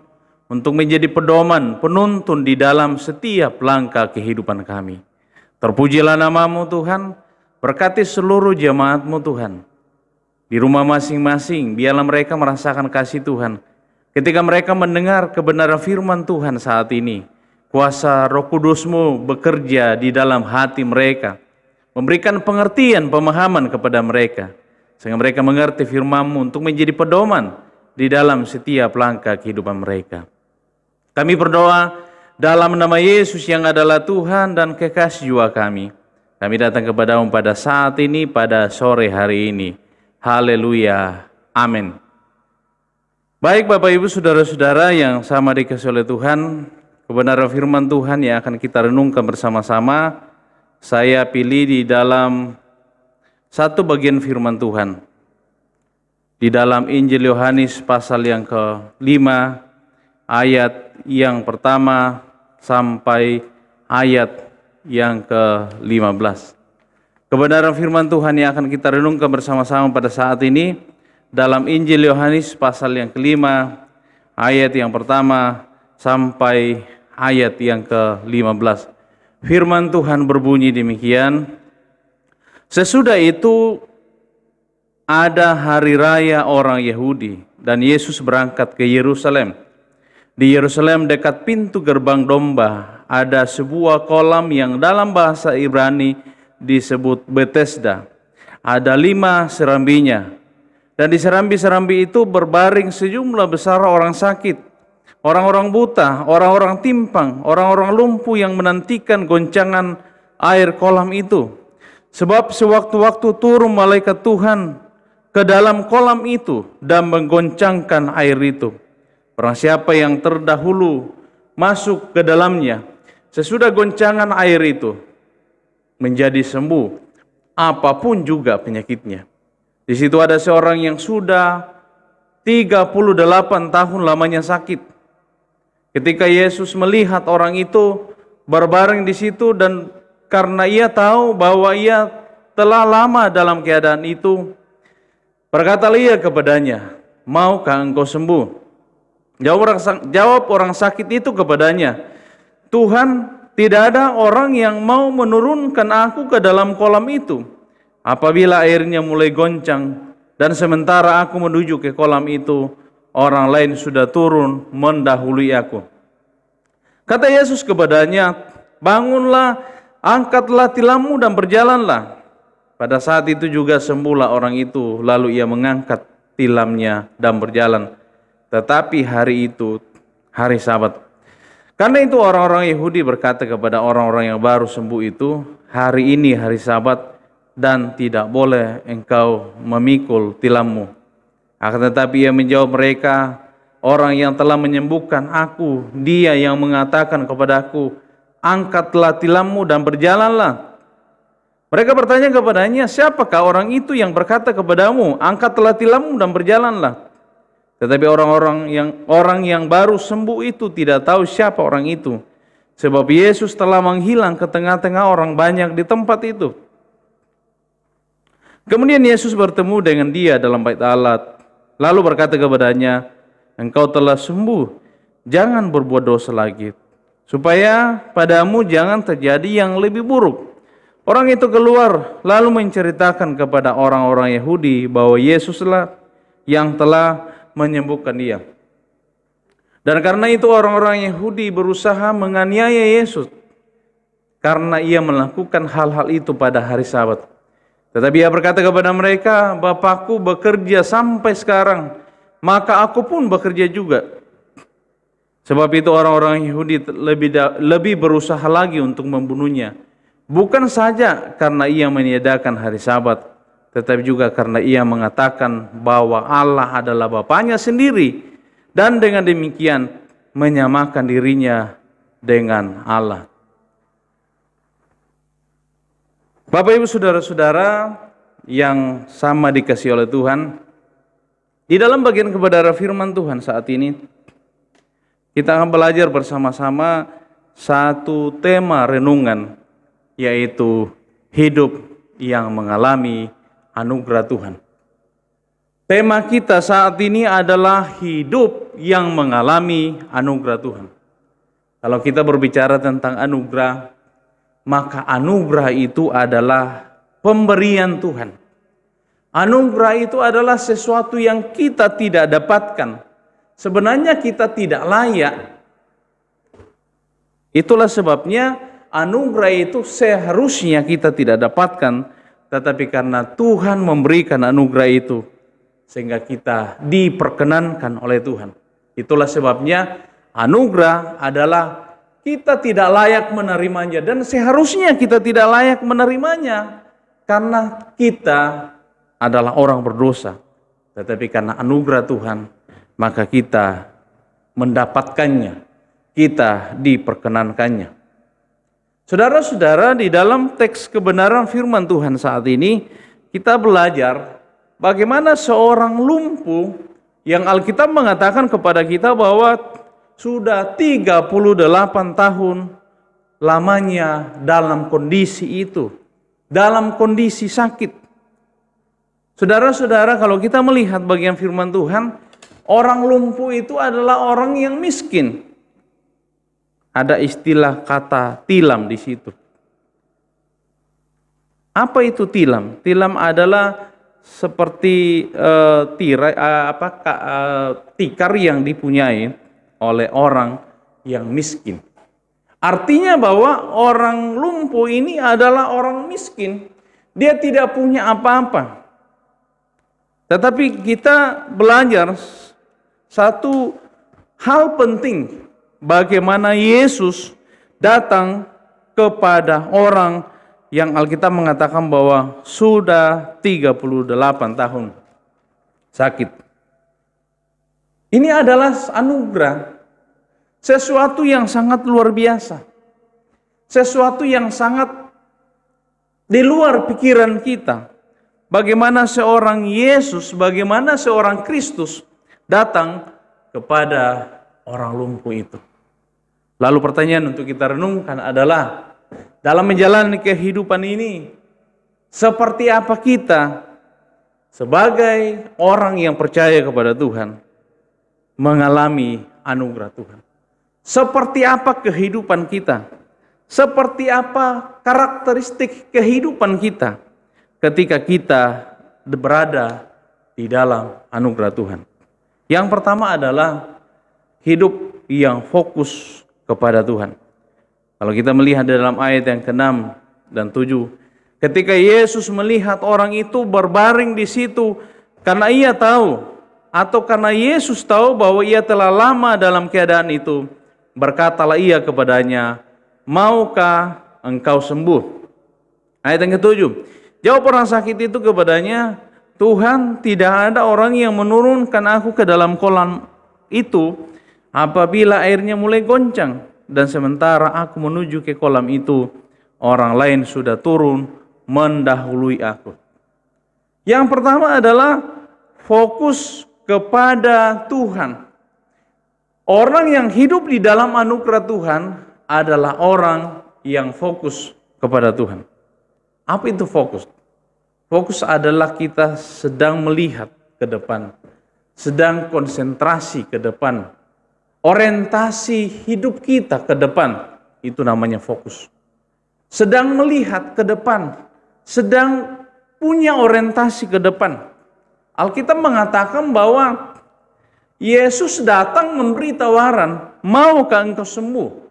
untuk menjadi pedoman, penuntun di dalam setiap langkah kehidupan kami. Terpujilah nama-Mu Tuhan, berkati seluruh jemaat-Mu Tuhan. Di rumah masing-masing, biarlah mereka merasakan kasih Tuhan. Ketika mereka mendengar kebenaran firman Tuhan saat ini, kuasa Roh Kudus-Mu bekerja di dalam hati mereka, memberikan pengertian, pemahaman kepada mereka, sehingga mereka mengerti firman-Mu untuk menjadi pedoman di dalam setiap langkah kehidupan mereka. Kami berdoa dalam nama Yesus yang adalah Tuhan dan kekasih jiwa kami. Kami datang kepada-Mu pada saat ini, pada sore hari ini. Haleluya. Amin. Baik Bapak Ibu saudara-saudara yang sama dikasih oleh Tuhan, kebenaran firman Tuhan yang akan kita renungkan bersama-sama, saya pilih di dalam satu bagian firman Tuhan. Di dalam Injil Yohanes pasal yang ke-5, ayat yang pertama sampai ayat yang ke-15. Kebenaran firman Tuhan yang akan kita renungkan bersama-sama pada saat ini dalam Injil Yohanes pasal yang ke-5 ayat yang pertama sampai ayat yang ke-15. Firman Tuhan berbunyi demikian. Sesudah itu ada hari raya orang Yahudi dan Yesus berangkat ke Yerusalem. Di Yerusalem dekat pintu gerbang domba ada sebuah kolam yang dalam bahasa Ibrani disebut Betesda. Ada 5 serambinya. Dan di serambi-serambi itu berbaring sejumlah besar orang sakit, orang-orang buta, orang-orang timpang, orang-orang lumpuh yang menantikan goncangan air kolam itu. Sebab sewaktu-waktu turun malaikat Tuhan ke dalam kolam itu dan menggoncangkan air itu. Barang siapa yang terdahulu masuk ke dalamnya, sesudah goncangan air itu, menjadi sembuh, apapun juga penyakitnya. Di situ ada seorang yang sudah 38 tahun lamanya sakit. Ketika Yesus melihat orang itu berbaring di situ dan karena ia tahu bahwa ia telah lama dalam keadaan itu, berkatalah ia kepadanya, "Maukah engkau sembuh?" Jawab orang sakit itu kepadanya, "Tuhan, tidak ada orang yang mau menurunkan aku ke dalam kolam itu apabila airnya mulai goncang, dan sementara aku menuju ke kolam itu, orang lain sudah turun mendahului aku." Kata Yesus kepadanya, "Bangunlah, angkatlah tilammu dan berjalanlah." Pada saat itu juga sembuhlah orang itu, lalu ia mengangkat tilamnya dan berjalan. Tetapi hari itu hari Sabat. Karena itu orang-orang Yahudi berkata kepada orang-orang yang baru sembuh itu, "Hari ini hari Sabat dan tidak boleh engkau memikul tilammu." Akan tetapi ia menjawab mereka, "Orang yang telah menyembuhkan aku, dia yang mengatakan kepadaku, 'Angkatlah tilammu dan berjalanlah.'" Mereka bertanya kepadanya, "Siapakah orang itu yang berkata kepadamu, 'Angkatlah tilammu dan berjalanlah'?" Tetapi orang yang baru sembuh itu tidak tahu siapa orang itu, sebab Yesus telah menghilang ke tengah-tengah orang banyak di tempat itu. Kemudian Yesus bertemu dengan dia dalam bait Allah, lalu berkata kepadanya, "Engkau telah sembuh, jangan berbuat dosa lagi, supaya padamu jangan terjadi yang lebih buruk." Orang itu keluar lalu menceritakan kepada orang-orang Yahudi bahwa Yesuslah yang telah menyembuhkan dia. Dan karena itu orang-orang Yahudi berusaha menganiaya Yesus karena ia melakukan hal-hal itu pada hari Sabat. Tetapi ia berkata kepada mereka, Bapakku bekerja sampai sekarang, maka aku pun bekerja juga. Sebab itu orang-orang Yahudi lebih berusaha lagi untuk membunuhnya. Bukan saja karena ia meniadakan hari Sabat, tetapi juga karena ia mengatakan bahwa Allah adalah Bapaknya sendiri, dan dengan demikian menyamakan dirinya dengan Allah. Bapak Ibu Saudara-saudara yang sama dikasihi oleh Tuhan, di dalam bagian kebenaran firman Tuhan saat ini, kita akan belajar bersama-sama satu tema renungan, yaitu hidup yang mengalami anugerah Tuhan. Tema kita saat ini adalah hidup yang mengalami anugerah Tuhan. Kalau kita berbicara tentang anugerah, maka anugerah itu adalah pemberian Tuhan. Anugerah itu adalah sesuatu yang kita tidak dapatkan. Sebenarnya kita tidak layak. Itulah sebabnya anugerah itu seharusnya kita tidak dapatkan, tetapi karena Tuhan memberikan anugerah itu, sehingga kita diperkenankan oleh Tuhan. Itulah sebabnya anugerah adalah kita tidak layak menerimanya, dan seharusnya kita tidak layak menerimanya karena kita adalah orang berdosa. Tetapi karena anugerah Tuhan, maka kita mendapatkannya, kita diperkenankannya. Saudara-saudara, di dalam teks kebenaran firman Tuhan saat ini, kita belajar bagaimana seorang lumpuh yang Alkitab mengatakan kepada kita bahwa sudah 38 tahun lamanya dalam kondisi itu, dalam kondisi sakit. Saudara-saudara, kalau kita melihat bagian firman Tuhan, orang lumpuh itu adalah orang yang miskin. Ada istilah kata tilam di situ. Apa itu tilam? Tilam adalah seperti tikar yang dipunyai oleh orang yang miskin. Artinya bahwa orang lumpuh ini adalah orang miskin. Dia tidak punya apa-apa. Tetapi kita belajar satu hal penting, bagaimana Yesus datang kepada orang yang Alkitab mengatakan bahwa sudah 38 tahun sakit. Ini adalah anugerah, sesuatu yang sangat luar biasa, sesuatu yang sangat di luar pikiran kita. Bagaimana seorang Yesus, bagaimana seorang Kristus datang kepada orang lumpuh itu. Lalu pertanyaan untuk kita renungkan adalah, dalam menjalani kehidupan ini, seperti apa kita sebagai orang yang percaya kepada Tuhan mengalami anugerah Tuhan? Seperti apa kehidupan kita? Seperti apa karakteristik kehidupan kita ketika kita berada di dalam anugerah Tuhan? Yang pertama adalah hidup yang fokus kepada Tuhan. Kalau kita melihat dalam ayat yang ke-6 dan 7, ketika Yesus melihat orang itu berbaring di situ, karena ia tahu, atau karena Yesus tahu bahwa ia telah lama dalam keadaan itu, berkatalah ia kepadanya, maukah engkau sembuh? Ayat yang ke-7, jawab orang sakit itu kepadanya, Tuhan, tidak ada orang yang menurunkan aku ke dalam kolam itu apabila airnya mulai goncang, dan sementara aku menuju ke kolam itu, orang lain sudah turun mendahului aku. Yang pertama adalah fokus kepada Tuhan. Orang yang hidup di dalam anugerah Tuhan adalah orang yang fokus kepada Tuhan. Apa itu fokus? Fokus adalah kita sedang melihat ke depan, sedang konsentrasi ke depan. Orientasi hidup kita ke depan, itu namanya fokus. Sedang melihat ke depan, sedang punya orientasi ke depan. Alkitab mengatakan bahwa Yesus datang memberi tawaran, maukah engkau sembuh?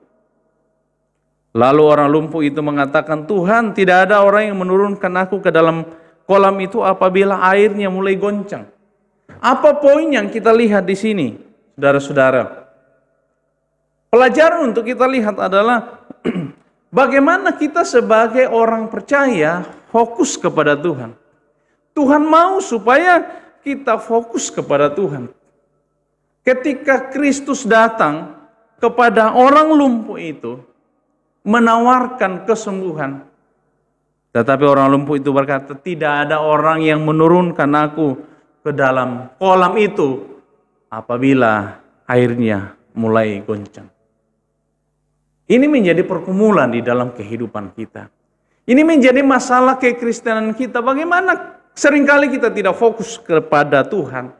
Lalu orang lumpuh itu mengatakan, Tuhan, tidak ada orang yang menurunkan aku ke dalam kolam itu apabila airnya mulai goncang. Apa poin yang kita lihat di sini, saudara-saudara? Pelajaran untuk kita lihat adalah bagaimana kita sebagai orang percaya fokus kepada Tuhan. Tuhan mau supaya kita fokus kepada Tuhan. Ketika Kristus datang kepada orang lumpuh itu, menawarkan kesembuhan. Tetapi orang lumpuh itu berkata, tidak ada orang yang menurunkan aku ke dalam kolam itu apabila airnya mulai goncang. Ini menjadi pergumulan di dalam kehidupan kita. Ini menjadi masalah kekristenan kita. Bagaimana seringkali kita tidak fokus kepada Tuhan.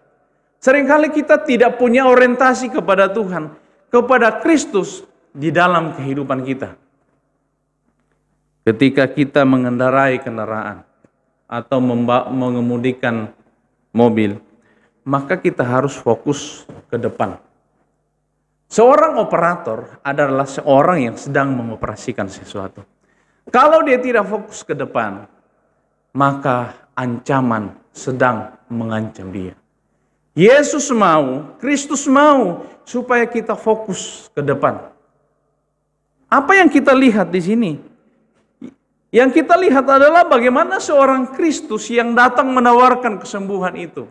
Seringkali kita tidak punya orientasi kepada Tuhan, kepada Kristus di dalam kehidupan kita. Ketika kita mengendarai kendaraan atau mengemudikan mobil, maka kita harus fokus ke depan. Seorang operator adalah seorang yang sedang mengoperasikan sesuatu. Kalau dia tidak fokus ke depan, maka ancaman sedang mengancam dia. Yesus mau, Kristus mau supaya kita fokus ke depan. Apa yang kita lihat di sini? Yang kita lihat adalah bagaimana seorang Kristus yang datang menawarkan kesembuhan itu.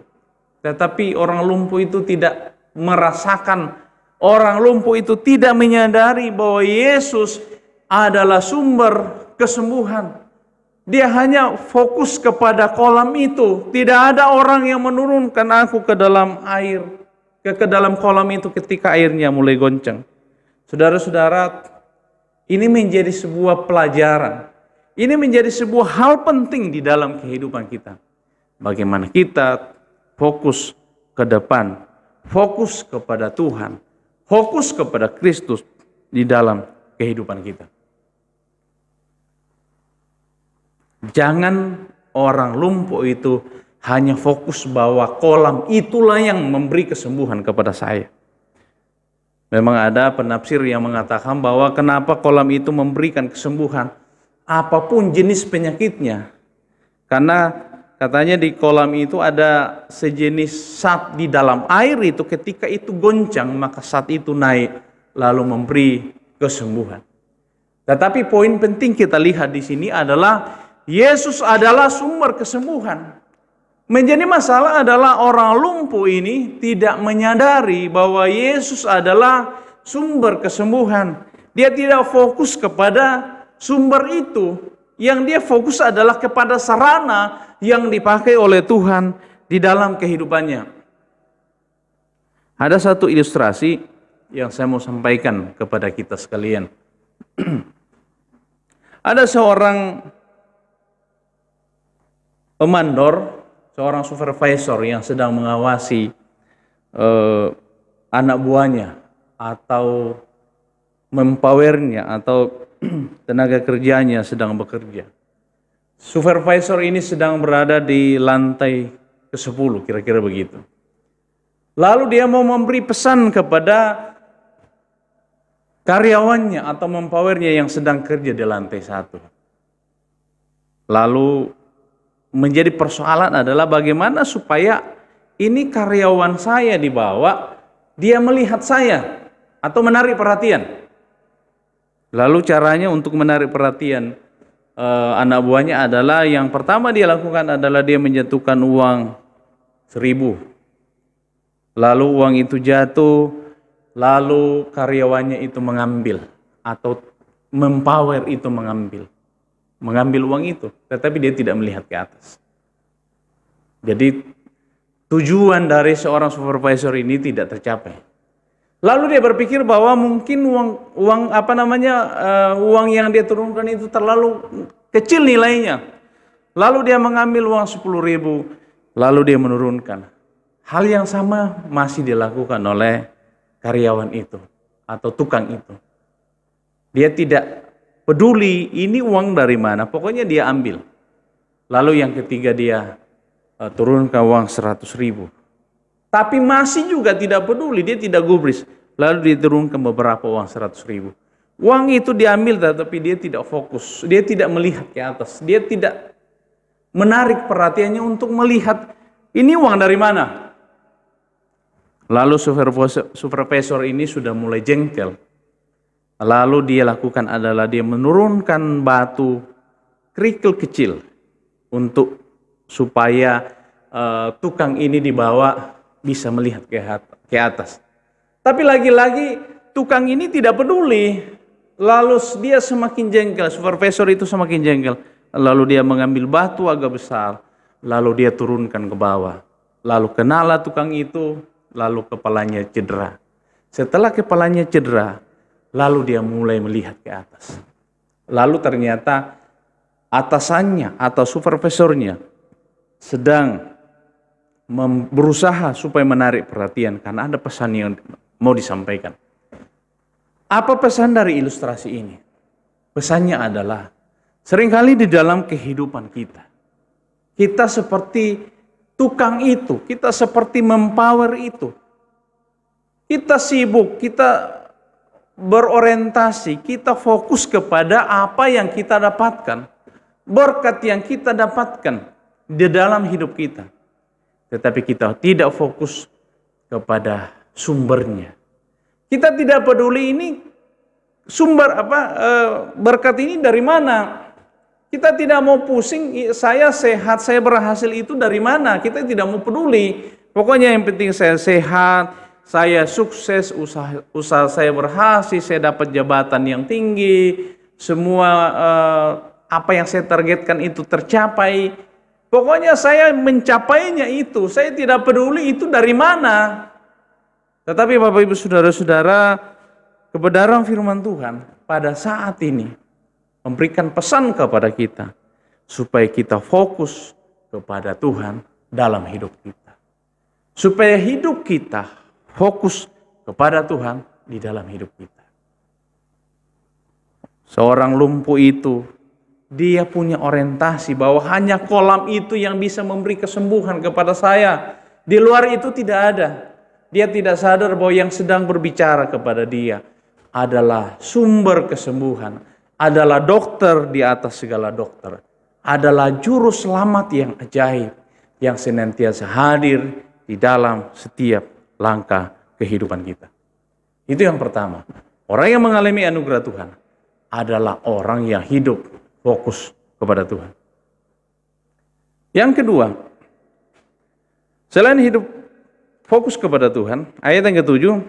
Tetapi orang lumpuh itu tidak merasakan, orang lumpuh itu tidak menyadari bahwa Yesus adalah sumber kesembuhan. Dia hanya fokus kepada kolam itu. Tidak ada orang yang menurunkan aku ke dalam air, ke dalam kolam itu ketika airnya mulai goncang. Saudara-saudara, ini menjadi sebuah pelajaran. Ini menjadi sebuah hal penting di dalam kehidupan kita. Bagaimana kita fokus ke depan, fokus kepada Tuhan, fokus kepada Kristus di dalam kehidupan kita. Jangan orang lumpuh itu hanya fokus bahwa kolam itulah yang memberi kesembuhan kepada saya. Memang ada penafsir yang mengatakan bahwa kenapa kolam itu memberikan kesembuhan apapun jenis penyakitnya. Karena katanya di kolam itu ada sejenis zat di dalam air itu, ketika itu goncang maka zat itu naik lalu memberi kesembuhan. Tetapi poin penting kita lihat di sini adalah Yesus adalah sumber kesembuhan. Menjadi masalah adalah orang lumpuh ini tidak menyadari bahwa Yesus adalah sumber kesembuhan. Dia tidak fokus kepada sumber itu. Yang dia fokus adalah kepada sarana yang dipakai oleh Tuhan di dalam kehidupannya. Ada satu ilustrasi yang saya mau sampaikan kepada kita sekalian. Ada seorang pemandor, seorang supervisor yang sedang mengawasi anak buahnya atau mempowernya atau tenaga kerjanya sedang bekerja. Supervisor ini sedang berada di lantai ke-10, kira-kira begitu. Lalu dia mau memberi pesan kepada karyawannya atau mempowernya yang sedang kerja di lantai 1. Lalu menjadi persoalan adalah bagaimana supaya ini karyawan saya dibawa, dia melihat saya atau menarik perhatian. Lalu caranya untuk menarik perhatian anak buahnya adalah, yang pertama dia lakukan adalah dia menjatuhkan uang 1.000. Lalu uang itu jatuh, lalu karyawannya itu mengambil atau mempower itu mengambil uang itu, tetapi dia tidak melihat ke atas. Jadi tujuan dari seorang supervisor ini tidak tercapai. Lalu dia berpikir bahwa mungkin uang yang dia turunkan itu terlalu kecil nilainya. Lalu dia mengambil uang 10.000, lalu dia menurunkan. Hal yang sama masih dilakukan oleh karyawan itu atau tukang itu. Dia tidak peduli ini uang dari mana, pokoknya dia ambil. Lalu yang ketiga dia turunkan uang 100.000. Tapi masih juga tidak peduli, dia tidak gubris. Lalu diturunkan beberapa uang 100.000. Uang itu diambil tetapi dia tidak fokus, dia tidak melihat ke atas, dia tidak menarik perhatiannya untuk melihat ini uang dari mana. Lalu supervisor ini sudah mulai jengkel. Lalu dia lakukan adalah dia menurunkan batu kerikil kecil untuk supaya tukang ini dibawa bisa melihat ke atas. Tapi lagi-lagi tukang ini tidak peduli. Lalu dia semakin jengkel, supervisor itu semakin jengkel. Lalu dia mengambil batu agak besar, lalu dia turunkan ke bawah. Lalu kenalah tukang itu, lalu kepalanya cedera. Setelah kepalanya cedera, lalu dia mulai melihat ke atas. Lalu ternyata atasannya atau supervisornya sedang berusaha supaya menarik perhatian karena ada pesan yang mau disampaikan. Apa pesan dari ilustrasi ini? Pesannya adalah seringkali di dalam kehidupan kita seperti tukang itu, kita seperti mempower itu. Kita sibuk, kita berorientasi, kita fokus kepada apa yang kita dapatkan, berkat yang kita dapatkan di dalam hidup kita. Tetapi kita tidak fokus kepada sumbernya. Kita tidak peduli ini sumber berkat ini dari mana. Kita tidak mau pusing, saya sehat, saya berhasil itu dari mana. Kita tidak mau peduli. Pokoknya yang penting saya sehat, saya sukses, usaha saya berhasil, saya dapat jabatan yang tinggi, semua apa yang saya targetkan itu tercapai. Pokoknya saya mencapainya itu, saya tidak peduli itu dari mana. Tetapi Bapak Ibu Saudara-saudara, kebenaran firman Tuhan pada saat ini memberikan pesan kepada kita supaya kita fokus kepada Tuhan dalam hidup kita. Supaya hidup kita fokus kepada Tuhan di dalam hidup kita. Seorang lumpuh itu, dia punya orientasi bahwa hanya kolam itu yang bisa memberi kesembuhan kepada saya. Di luar itu tidak ada. Dia tidak sadar bahwa yang sedang berbicara kepada dia adalah sumber kesembuhan, adalah dokter di atas segala dokter, adalah juru selamat yang ajaib, yang senantiasa hadir di dalam setiap langkah kehidupan kita. Itu yang pertama. Orang yang mengalami anugerah Tuhan adalah orang yang hidup fokus kepada Tuhan. Yang kedua, selain hidup fokus kepada Tuhan, ayat yang ke-7,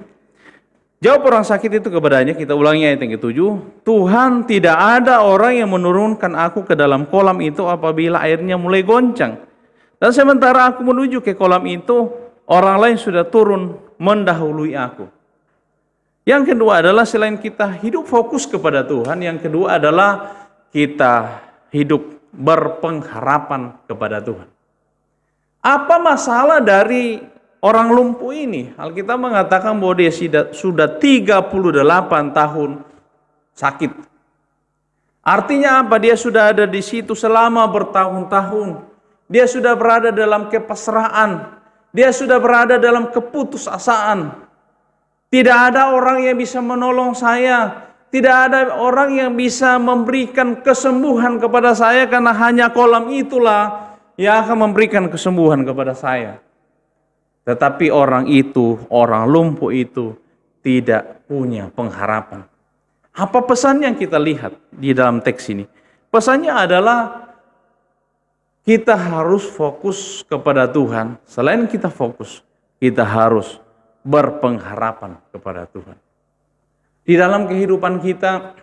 jawab orang sakit itu kepadanya, kita ulangi ayat yang ke-7, Tuhan, tidak ada orang yang menurunkan aku ke dalam kolam itu apabila airnya mulai goncang. Dan sementara aku menuju ke kolam itu, orang lain sudah turun mendahului aku. Yang kedua adalah selain kita hidup fokus kepada Tuhan, yang kedua adalah kita hidup berpengharapan kepada Tuhan. Apa masalah dari orang lumpuh ini? Alkitab mengatakan bahwa dia sudah 38 tahun sakit. Artinya apa? Dia sudah ada di situ selama bertahun-tahun. Dia sudah berada dalam kepasrahan. Dia sudah berada dalam keputusasaan. Tidak ada orang yang bisa menolong saya. Tidak ada orang yang bisa memberikan kesembuhan kepada saya karena hanya kolam itulah yang akan memberikan kesembuhan kepada saya. Tetapi orang itu, orang lumpuh itu tidak punya pengharapan. Apa pesan yang kita lihat di dalam teks ini? Pesannya adalah kita harus fokus kepada Tuhan. Selain kita fokus, kita harus berpengharapan kepada Tuhan. Di dalam kehidupan kita,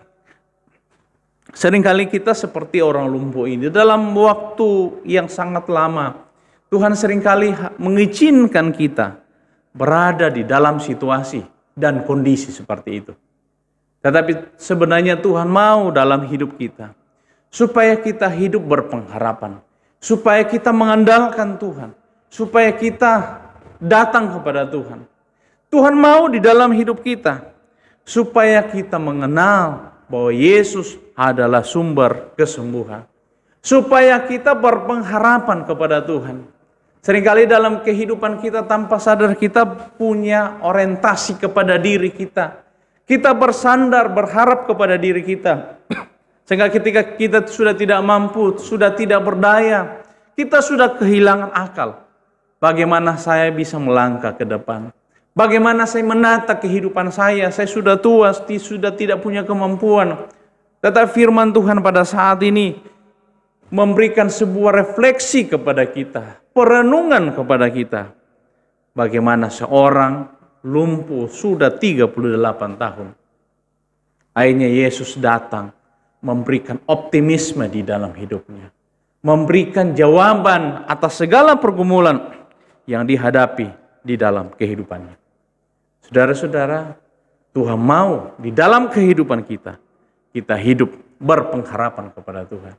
seringkali kita seperti orang lumpuh ini. Dalam waktu yang sangat lama, Tuhan seringkali mengizinkan kita berada di dalam situasi dan kondisi seperti itu. Tetapi sebenarnya Tuhan mau dalam hidup kita, supaya kita hidup berpengharapan, supaya kita mengandalkan Tuhan, supaya kita datang kepada Tuhan. Tuhan mau di dalam hidup kita, supaya kita mengenal bahwa Yesus adalah sumber kesembuhan. Supaya kita berpengharapan kepada Tuhan. Seringkali dalam kehidupan kita tanpa sadar kita punya orientasi kepada diri kita. Kita bersandar, berharap kepada diri kita. Sehingga ketika kita sudah tidak mampu, sudah tidak berdaya, kita sudah kehilangan akal. Bagaimana saya bisa melangkah ke depan? Bagaimana saya menata kehidupan saya? Saya sudah tua, sudah tidak punya kemampuan. Tetapi firman Tuhan pada saat ini memberikan sebuah refleksi kepada kita, perenungan kepada kita. Bagaimana seorang lumpuh sudah 38 tahun. Akhirnya Yesus datang memberikan optimisme di dalam hidupnya. Memberikan jawaban atas segala pergumulan yang dihadapi di dalam kehidupannya. Saudara-saudara, Tuhan mau di dalam kehidupan kita hidup berpengharapan kepada Tuhan.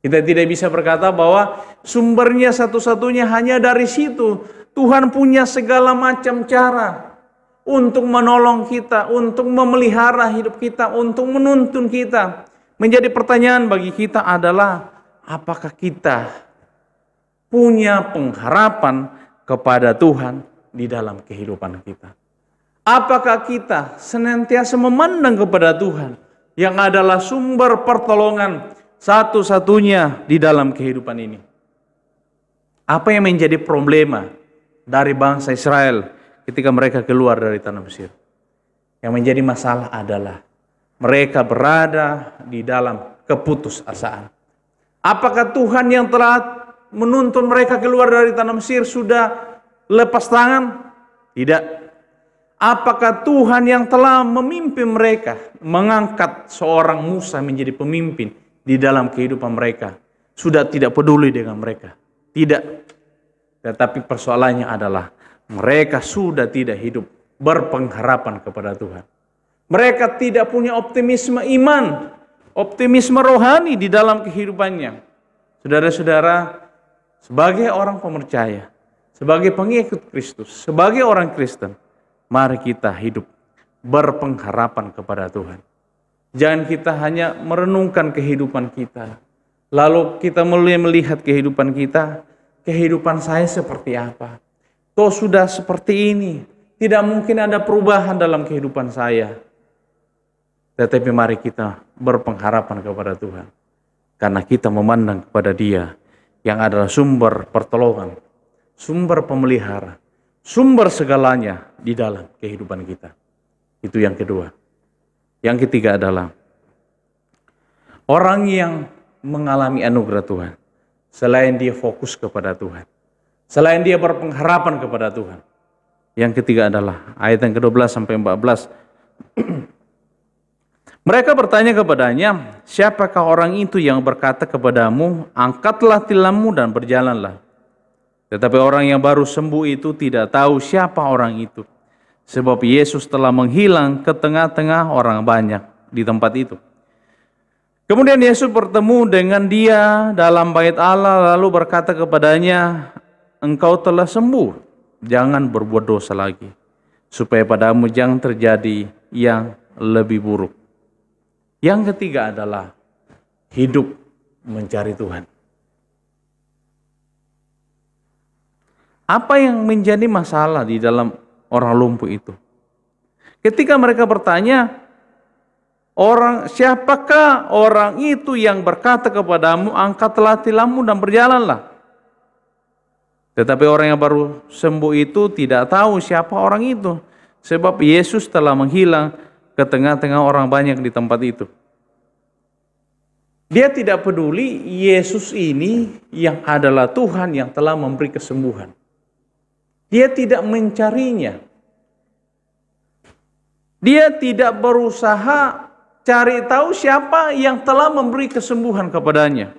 Kita tidak bisa berkata bahwa sumbernya satu-satunya hanya dari situ. Tuhan punya segala macam cara untuk menolong kita, untuk memelihara hidup kita, untuk menuntun kita. Menjadi pertanyaan bagi kita adalah, apakah kita punya pengharapan kepada Tuhan di dalam kehidupan kita? Apakah kita senantiasa memandang kepada Tuhan yang adalah sumber pertolongan satu-satunya di dalam kehidupan ini? Apa yang menjadi problema dari bangsa Israel ketika mereka keluar dari tanah Mesir? Yang menjadi masalah adalah mereka berada di dalam keputusasaan. Apakah Tuhan yang telah menuntun mereka keluar dari tanah Mesir sudah lepas tangan? Tidak. Apakah Tuhan yang telah memimpin mereka, mengangkat seorang Musa menjadi pemimpin di dalam kehidupan mereka, sudah tidak peduli dengan mereka? Tidak. Tetapi persoalannya adalah mereka sudah tidak hidup berpengharapan kepada Tuhan. Mereka tidak punya optimisme iman, optimisme rohani di dalam kehidupannya. Saudara-saudara, sebagai orang pemercaya, sebagai pengikut Kristus, sebagai orang Kristen, mari kita hidup berpengharapan kepada Tuhan. Jangan kita hanya merenungkan kehidupan kita, lalu kita mulai melihat kehidupan kita, kehidupan saya seperti apa? Toh sudah seperti ini, tidak mungkin ada perubahan dalam kehidupan saya. Tetapi mari kita berpengharapan kepada Tuhan, karena kita memandang kepada Dia yang adalah sumber pertolongan, sumber pemelihara, sumber segalanya di dalam kehidupan kita. Itu yang kedua. Yang ketiga adalah orang yang mengalami anugerah Tuhan, selain dia fokus kepada Tuhan, selain dia berpengharapan kepada Tuhan. Yang ketiga adalah ayat yang ke-12 sampai 14. Mereka bertanya kepadanya, siapakah orang itu yang berkata kepadamu, angkatlah tilammu dan berjalanlah. Tetapi orang yang baru sembuh itu tidak tahu siapa orang itu, sebab Yesus telah menghilang ke tengah-tengah orang banyak di tempat itu. Kemudian Yesus bertemu dengan dia dalam bait Allah, lalu berkata kepadanya, engkau telah sembuh, jangan berbuat dosa lagi, supaya padamu jangan terjadi yang lebih buruk. Yang ketiga adalah hidup mencari Tuhan. Apa yang menjadi masalah di dalam orang lumpuh itu? Ketika mereka bertanya, siapakah orang itu yang berkata kepadamu, angkatlah tilammu dan berjalanlah. Tetapi orang yang baru sembuh itu tidak tahu siapa orang itu, sebab Yesus telah menghilang ke tengah-tengah orang banyak di tempat itu. Dia tidak peduli Yesus ini yang adalah Tuhan yang telah memberi kesembuhan. Dia tidak mencarinya. Dia tidak berusaha cari tahu siapa yang telah memberi kesembuhan kepadanya.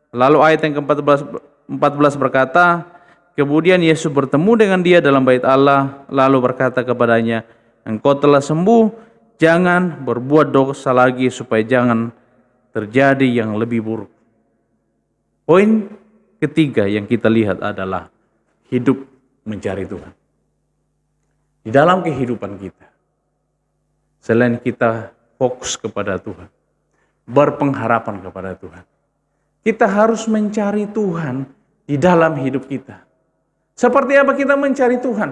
Lalu ayat yang ke-14 berkata, kemudian Yesus bertemu dengan dia dalam bait Allah, lalu berkata kepadanya, engkau telah sembuh, jangan berbuat dosa lagi supaya jangan terjadi yang lebih buruk. Poin ketiga yang kita lihat adalah hidup mencari Tuhan. Di dalam kehidupan kita, selain kita fokus kepada Tuhan, berpengharapan kepada Tuhan, kita harus mencari Tuhan di dalam hidup kita. Seperti apa kita mencari Tuhan?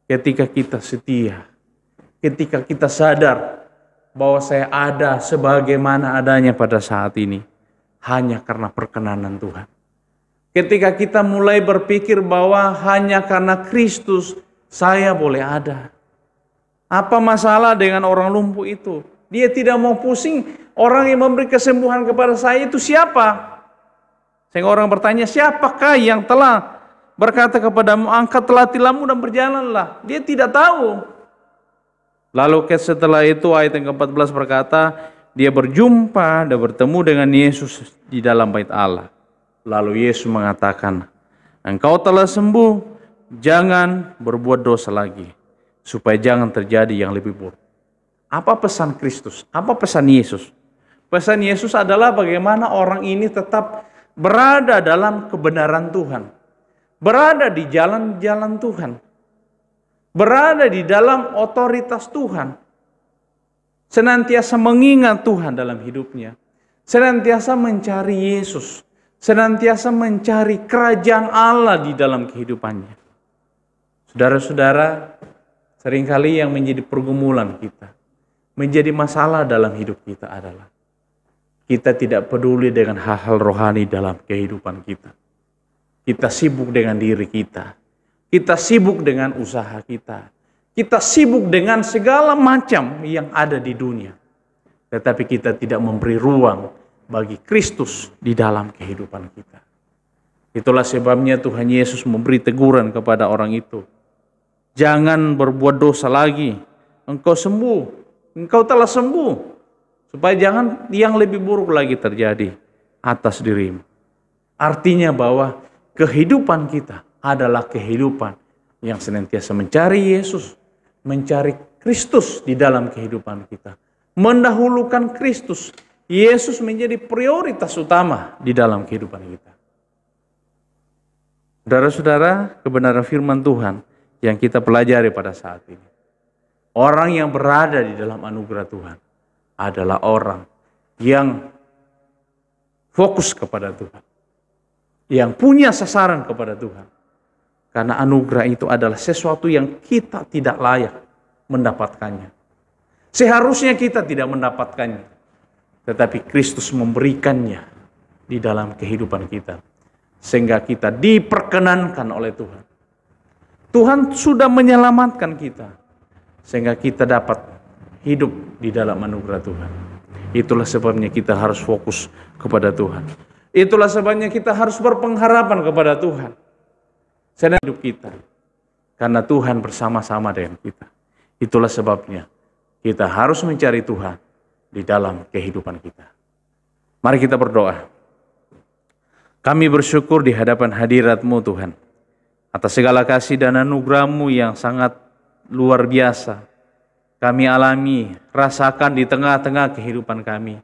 Ketika kita setia, ketika kita sadar bahwa saya ada sebagaimana adanya pada saat ini hanya karena perkenanan Tuhan. Ketika kita mulai berpikir bahwa hanya karena Kristus saya boleh ada. Apa masalah dengan orang lumpuh itu? Dia tidak mau pusing. Orang yang memberi kesembuhan kepada saya itu siapa? Sehingga orang bertanya, siapakah yang telah berkata kepadamu, angkatlah tilammu dan berjalanlah. Dia tidak tahu. Lalu setelah itu ayat yang ke-14 berkata, dia berjumpa dan bertemu dengan Yesus di dalam bait Allah. Lalu Yesus mengatakan, engkau telah sembuh, jangan berbuat dosa lagi, supaya jangan terjadi yang lebih buruk. Apa pesan Kristus? Apa pesan Yesus? Pesan Yesus adalah bagaimana orang ini tetap berada dalam kebenaran Tuhan, berada di jalan-jalan Tuhan, berada di dalam otoritas Tuhan, senantiasa mengingat Tuhan dalam hidupnya, senantiasa mencari Yesus, senantiasa mencari kerajaan Allah di dalam kehidupannya. Saudara-saudara, seringkali yang menjadi pergumulan kita, menjadi masalah dalam hidup kita adalah kita tidak peduli dengan hal-hal rohani dalam kehidupan kita. Kita sibuk dengan diri kita. Kita sibuk dengan usaha kita. Kita sibuk dengan segala macam yang ada di dunia. Tetapi kita tidak memberi ruang bagi Kristus di dalam kehidupan kita. Itulah sebabnya Tuhan Yesus memberi teguran kepada orang itu. Jangan berbuat dosa lagi. Engkau sembuh. Engkau telah sembuh. Supaya jangan yang lebih buruk lagi terjadi atas dirimu. Artinya bahwa kehidupan kita adalah kehidupan yang senantiasa mencari Yesus, mencari Kristus di dalam kehidupan kita. Mendahulukan Kristus, Yesus menjadi prioritas utama di dalam kehidupan kita. Saudara-saudara, kebenaran firman Tuhan yang kita pelajari pada saat ini. Orang yang berada di dalam anugerah Tuhan adalah orang yang fokus kepada Tuhan, yang punya sasaran kepada Tuhan. Karena anugerah itu adalah sesuatu yang kita tidak layak mendapatkannya. Seharusnya kita tidak mendapatkannya, tetapi Kristus memberikannya di dalam kehidupan kita, sehingga kita diperkenankan oleh Tuhan. Tuhan sudah menyelamatkan kita, sehingga kita dapat hidup di dalam anugerah Tuhan. Itulah sebabnya kita harus fokus kepada Tuhan. Itulah sebabnya kita harus berpengharapan kepada Tuhan dalam hidup kita. Karena Tuhan bersama-sama dengan kita. Itulah sebabnya kita harus mencari Tuhan di dalam kehidupan kita. Mari kita berdoa. Kami bersyukur di hadapan hadirat-Mu Tuhan, atas segala kasih dan anugerah-Mu yang sangat luar biasa kami alami, rasakan di tengah-tengah kehidupan kami.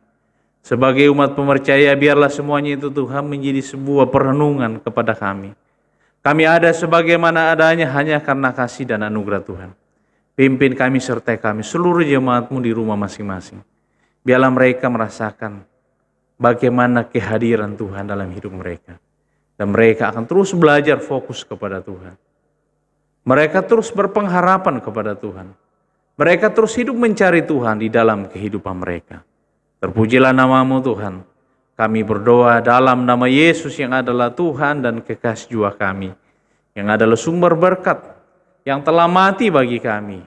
Sebagai umat pemercaya, biarlah semuanya itu Tuhan menjadi sebuah perenungan kepada kami. Kami ada sebagaimana adanya hanya karena kasih dan anugerah Tuhan. Pimpin kami sertai kami, seluruh jemaat-Mu di rumah masing-masing. Biarlah mereka merasakan bagaimana kehadiran Tuhan dalam hidup mereka. Dan mereka akan terus belajar fokus kepada Tuhan. Mereka terus berpengharapan kepada Tuhan. Mereka terus hidup mencari Tuhan di dalam kehidupan mereka. Terpujilah nama-Mu Tuhan. Kami berdoa dalam nama Yesus yang adalah Tuhan dan kekasih jiwa kami, yang adalah sumber berkat, yang telah mati bagi kami.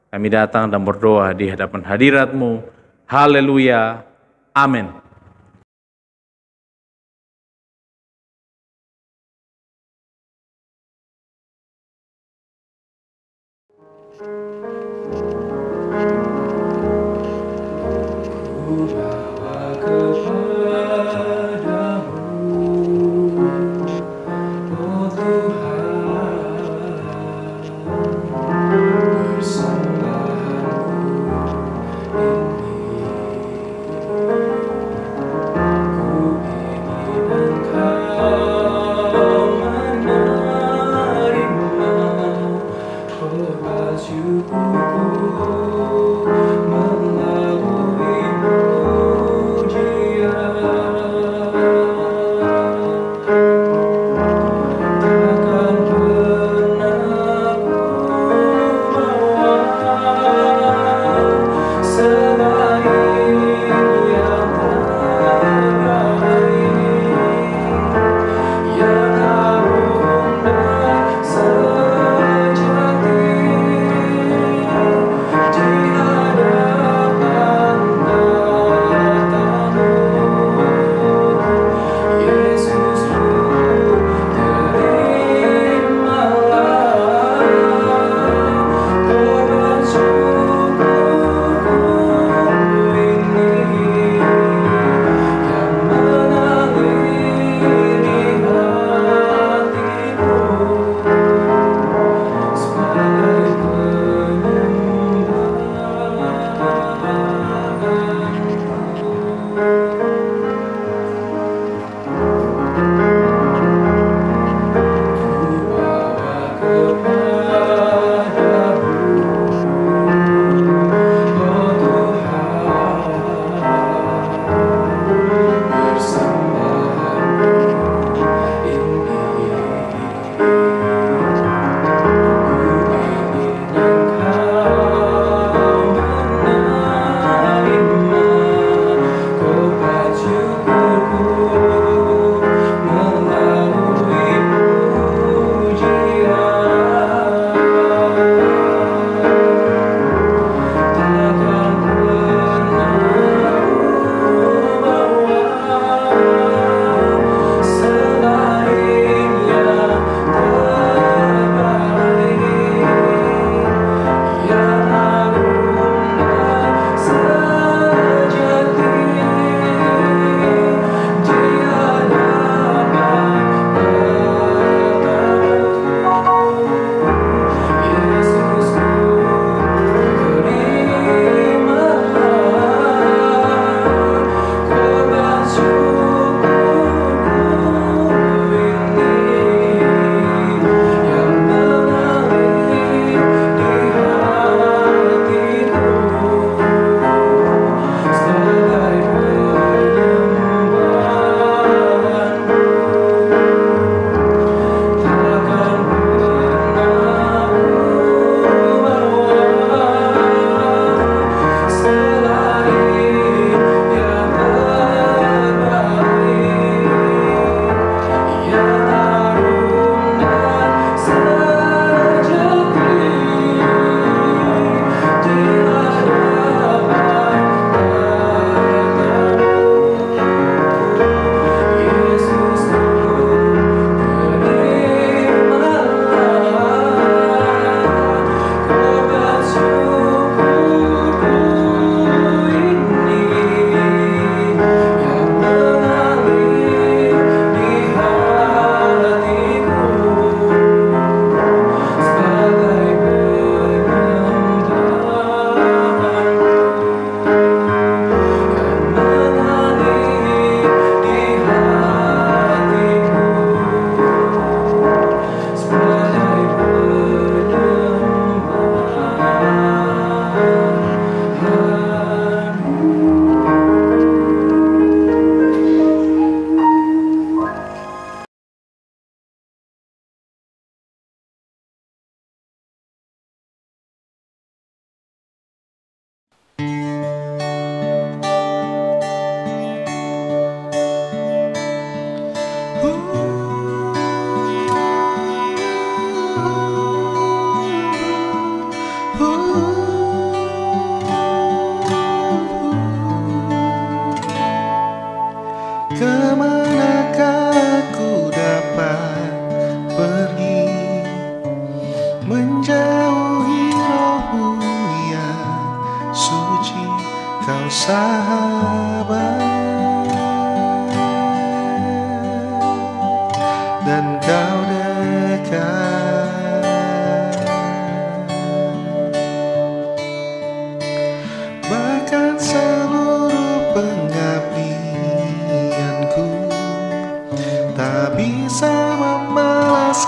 Kami datang dan berdoa di hadapan hadirat-Mu. Haleluya. Amin.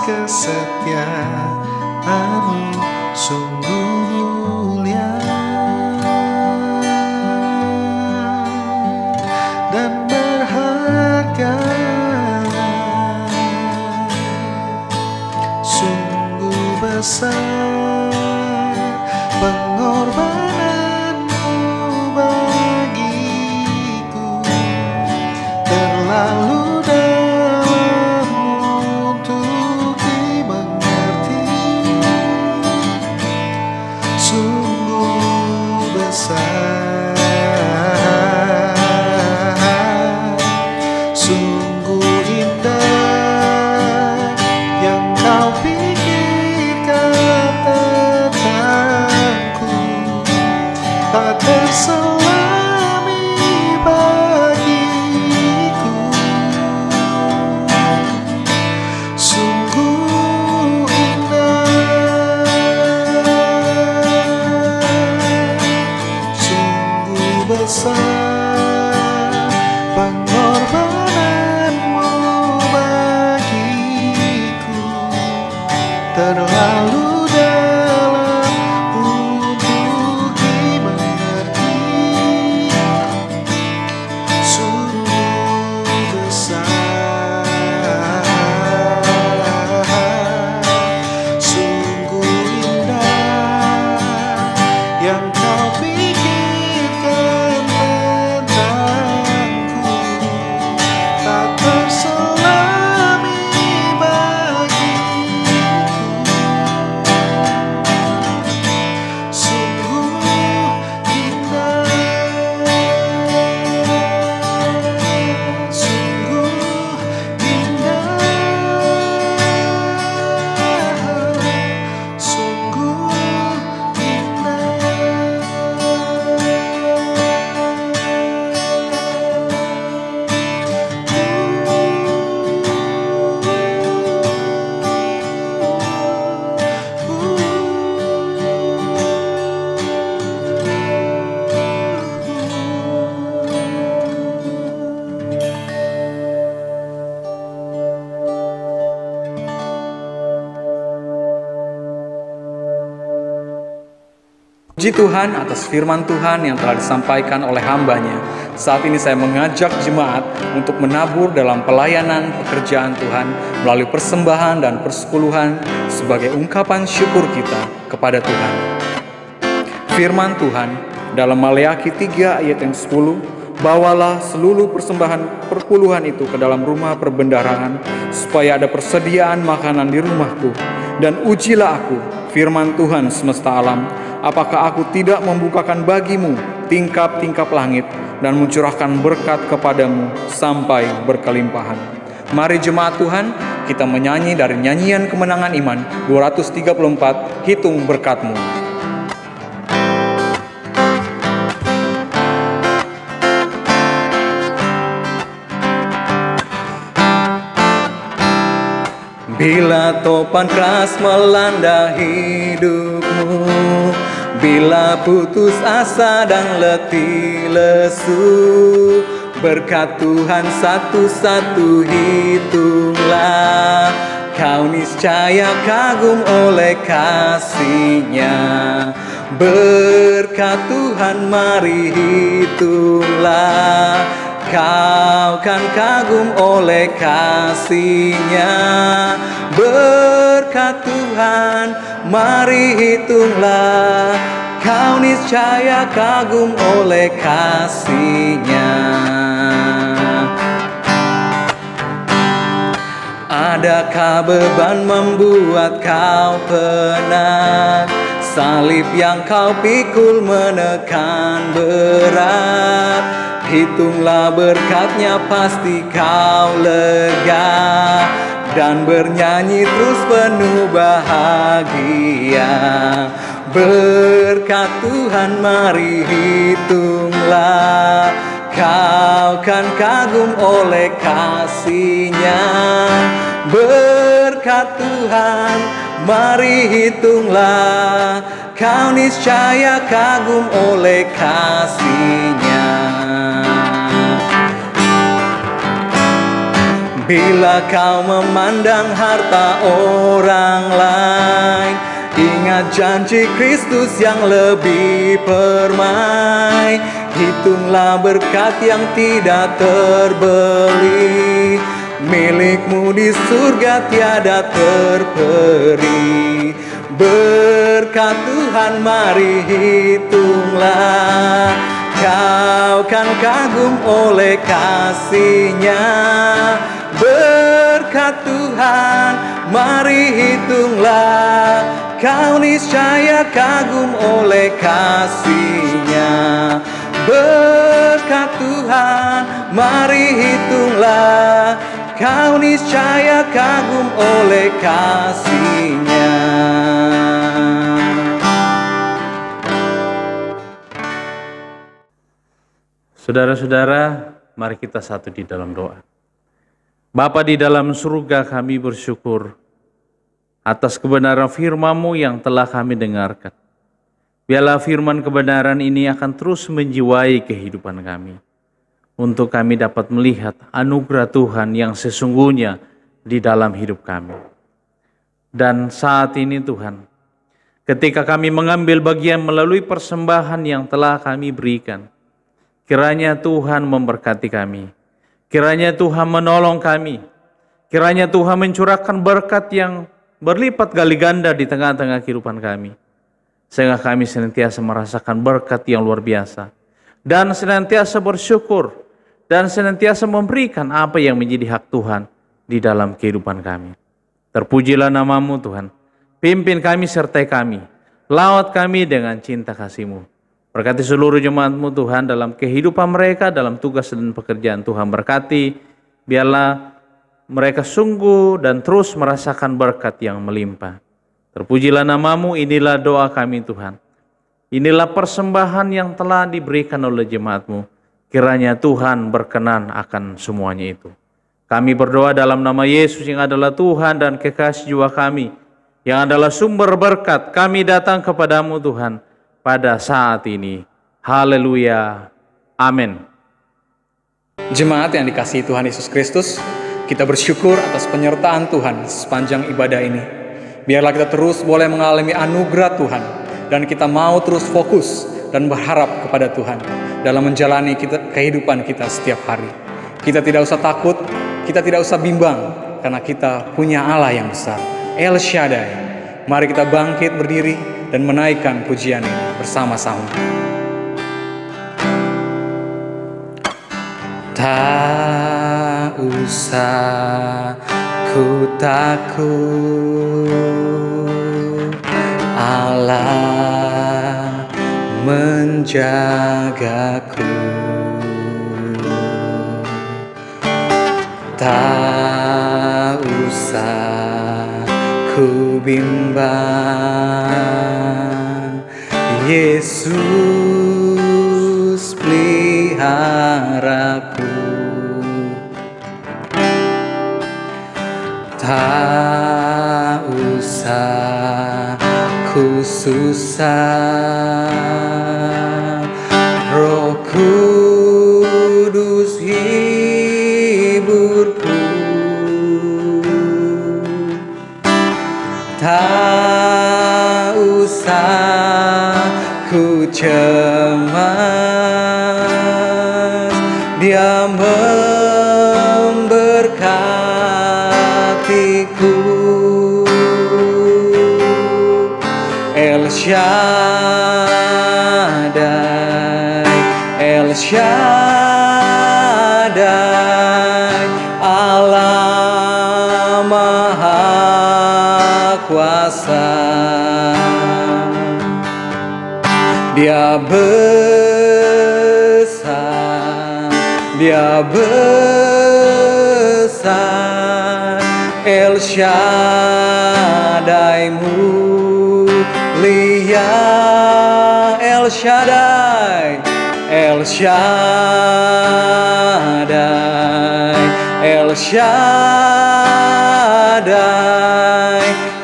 kesetiaan-Mu sungguh mulia dan berharga, sungguh besar pengorbanan-Mu bagiku, terlalu dalam untuk dimengerti, sungguh besar, sungguh indah yang Kau pikirkan tentangku, tak terselami bagiku, sungguh indah, sungguh besar pengorbanan-Mu bagiku, terlalu dalam untuk dimengerti, sungguh besar, sungguh indah yang Kau pikirkan tentangku, tak terselami bagiku, sungguh indah, sungguh indah, sungguh Puji Tuhan atas firman Tuhan yang telah disampaikan oleh hamba-Nya. Saat ini saya mengajak jemaat untuk menabur dalam pelayanan pekerjaan Tuhan melalui persembahan dan persepuluhan sebagai ungkapan syukur kita kepada Tuhan. Firman Tuhan dalam Maleakhi 3 ayat yang 10, bawalah seluruh persembahan perpuluhan itu ke dalam rumah perbendaharaan, supaya ada persediaan makanan di rumahku. Dan ujilah aku, firman Tuhan semesta alam, apakah aku tidak membukakan bagimu tingkap-tingkap langit dan mencurahkan berkat kepadamu sampai berkelimpahan. Mari jemaat Tuhan, kita menyanyi dari nyanyian kemenangan iman 234, hitung berkat-Mu. Bila topan keras melanda hidupmu, bila putus asa dan letih lesu, berkat Tuhan satu-satu hitunglah, kau niscaya kagum oleh kasih-Nya. Berkat Tuhan mari hitunglah, kau kan kagum oleh kasih-Nya. Berkat Tuhan mari hitunglah, kau niscaya kagum oleh kasih-Nya. Adakah beban membuat kau penat? Salib yang kau pikul menekan berat. Hitunglah berkat-Nya pasti kau lega, dan bernyanyi terus penuh bahagia. Berkat Tuhan mari hitunglah, kau kan kagum oleh kasih-Nya. Berkat Tuhan mari hitunglah, kau niscaya kagum oleh kasih-Nya. Bila kau memandang harta orang lain, ingat janji Kristus yang lebih permai. Hitunglah berkat yang tidak terbeli, milikmu di surga tiada terperi. Berkat Tuhan mari hitunglah, kau kan kagum oleh kasih-Nya. Berkat Tuhan mari hitunglah, kau niscaya kagum oleh kasih-Nya. Berkat Tuhan mari hitunglah, kau niscaya kagum oleh kasih-Nya. Saudara-saudara, mari kita satu di dalam doa. Bapa di dalam surga, kami bersyukur atas kebenaran firman-Mu yang telah kami dengarkan. Biarlah firman kebenaran ini akan terus menjiwai kehidupan kami, untuk kami dapat melihat anugerah Tuhan yang sesungguhnya di dalam hidup kami. Dan saat ini Tuhan, ketika kami mengambil bagian melalui persembahan yang telah kami berikan, kiranya Tuhan memberkati kami, kiranya Tuhan menolong kami, kiranya Tuhan mencurahkan berkat yang berlipat kali ganda di tengah-tengah kehidupan kami, sehingga kami senantiasa merasakan berkat yang luar biasa, dan senantiasa bersyukur, dan senantiasa memberikan apa yang menjadi hak Tuhan di dalam kehidupan kami. Terpujilah nama-Mu Tuhan, pimpin kami sertai kami, lawat kami dengan cinta kasih-Mu. Berkati seluruh jemaat-Mu Tuhan dalam kehidupan mereka, dalam tugas dan pekerjaan Tuhan berkati. Biarlah mereka sungguh dan terus merasakan berkat yang melimpah. Terpujilah nama-Mu, inilah doa kami Tuhan. Inilah persembahan yang telah diberikan oleh jemaat-Mu. Kiranya Tuhan berkenan akan semuanya itu. Kami berdoa dalam nama Yesus yang adalah Tuhan dan kekasih jiwa kami, yang adalah sumber berkat. Kami datang kepadamu Tuhan pada saat ini. Haleluya. Amin. Jemaat yang dikasihi Tuhan Yesus Kristus, kita bersyukur atas penyertaan Tuhan sepanjang ibadah ini. Biarlah kita terus boleh mengalami anugerah Tuhan, dan kita mau terus fokus dan berharap kepada Tuhan dalam menjalani kehidupan kita setiap hari. Kita tidak usah takut, kita tidak usah bimbang, karena kita punya Allah yang besar, El Shaddai. Mari kita bangkit berdiri dan menaikkan pujian ini bersama-sama. Tak usah ku takut, Allah menjagaku. Tak usah ku bimbang, Yesus peliharaku. Tak usah ku susah, Roh Kudus hiburku. Tak usah ku cemas, Dia memberkatiku. El Shaddai, El Shaddai, Allah Maha Kuasa. Dia besar, Dia besar, El Shaddai mulia, El Shaddai, El Shaddai, El Shaddai,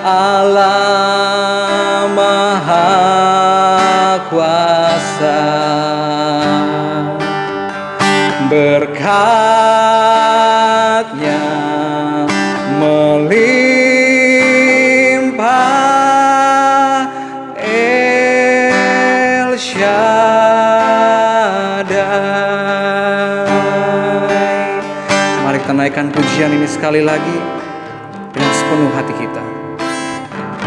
Allah Maha Kuasa. Berkat-Nya pujian ini sekali lagi dengan sepenuh hati kita.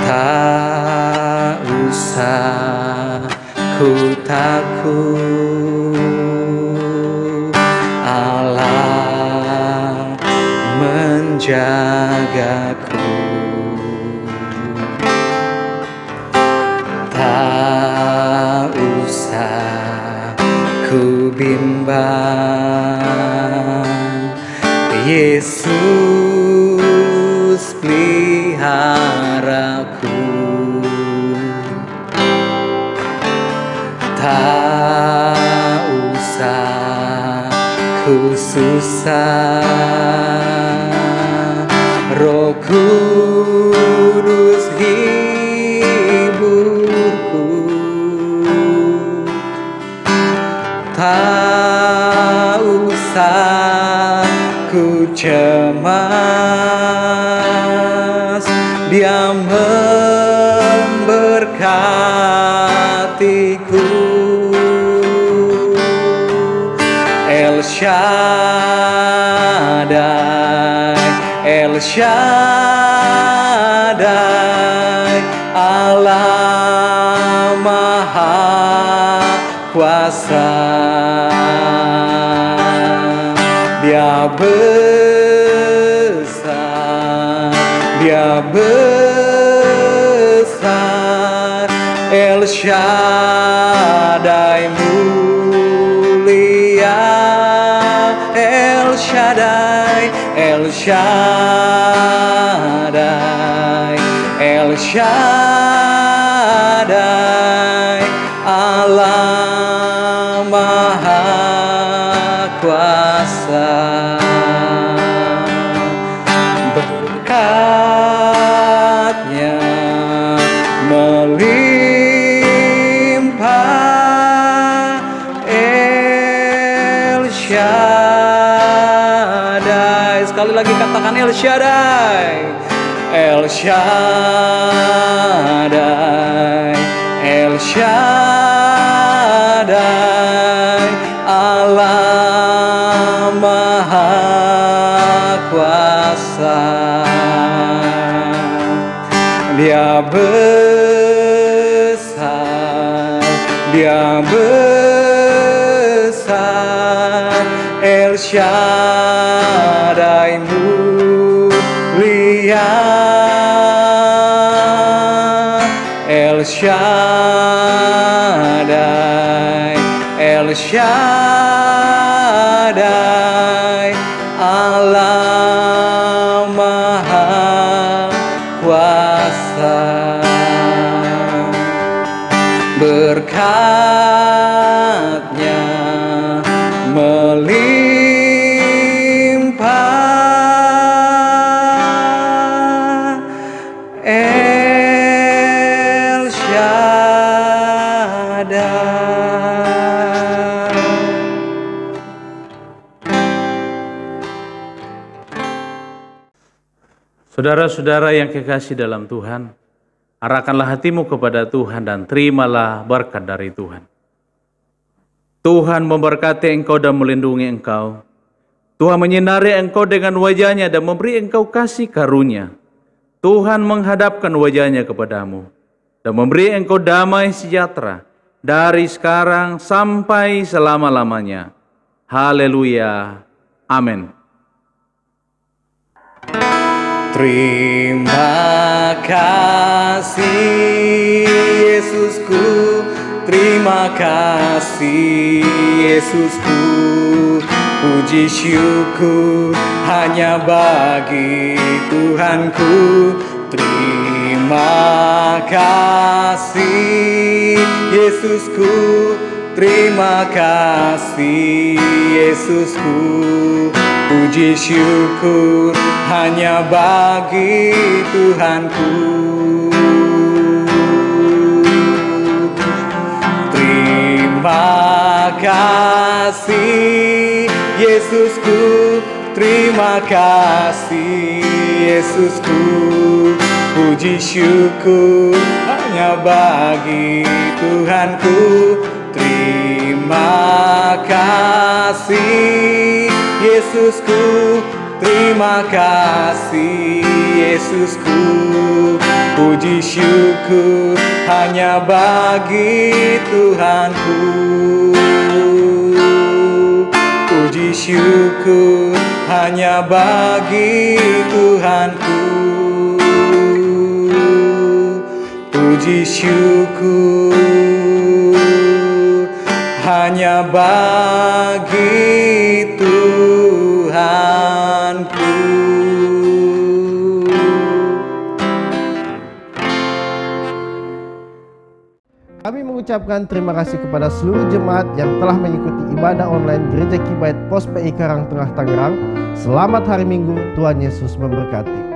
Tak usah ku takut, Allah menjagaku. Tak usah ku bimbang, Yesus peliharaku. Tak usah ku susah, Roh Kudus hiburku. Tak usah ku cemas, Dia memberkatiku. El Shaddai, El Shaddai, Allah Maha Kuasa. Dia besar, Dia besar, El Shaddai mulia, El Shaddai, El Shaddai, El Shaddai, Allah Maha Kuasa. Berkatnya melimpah, El Shaddai. Sekali lagi katakan El Shaddai, El Shaddai, El Shaddai, Allah Maha Kuasa. Dia besar, Dia besar, El Shaddai mulia, El Shaddai, El Shaddai, Allah Maha Kuasa. Berkatnya melimpah, El Shaddai. Saudara-saudara yang kekasih dalam Tuhan, arahkanlah hatimu kepada Tuhan dan terimalah berkat dari Tuhan. Tuhan memberkati engkau dan melindungi engkau. Tuhan menyinari engkau dengan wajah-Nya dan memberi engkau kasih karunia. Tuhan menghadapkan wajah-Nya kepadamu dan memberi engkau damai sejahtera dari sekarang sampai selama-lamanya. Haleluya. Amin. Terima kasih Yesusku, terima kasih Yesusku. Puji syukur hanya bagi Tuhanku. Terima kasih Yesusku, terima kasih Yesusku. Puji syukur hanya bagi Tuhanku. Terima kasih Yesusku, terima kasih Yesusku. Puji syukur hanya bagi Tuhanku. Terima kasih Yesusku, Terima kasih Yesusku, puji syukur hanya bagi Tuhanku. Puji syukur hanya bagi Tuhanku. Puji syukur hanya bagi Tuhanku. Kami mengucapkan terima kasih kepada seluruh jemaat yang telah mengikuti ibadah online Gereja Kibait Pos PI Karangtengah Tangerang. Selamat hari Minggu, Tuhan Yesus memberkati.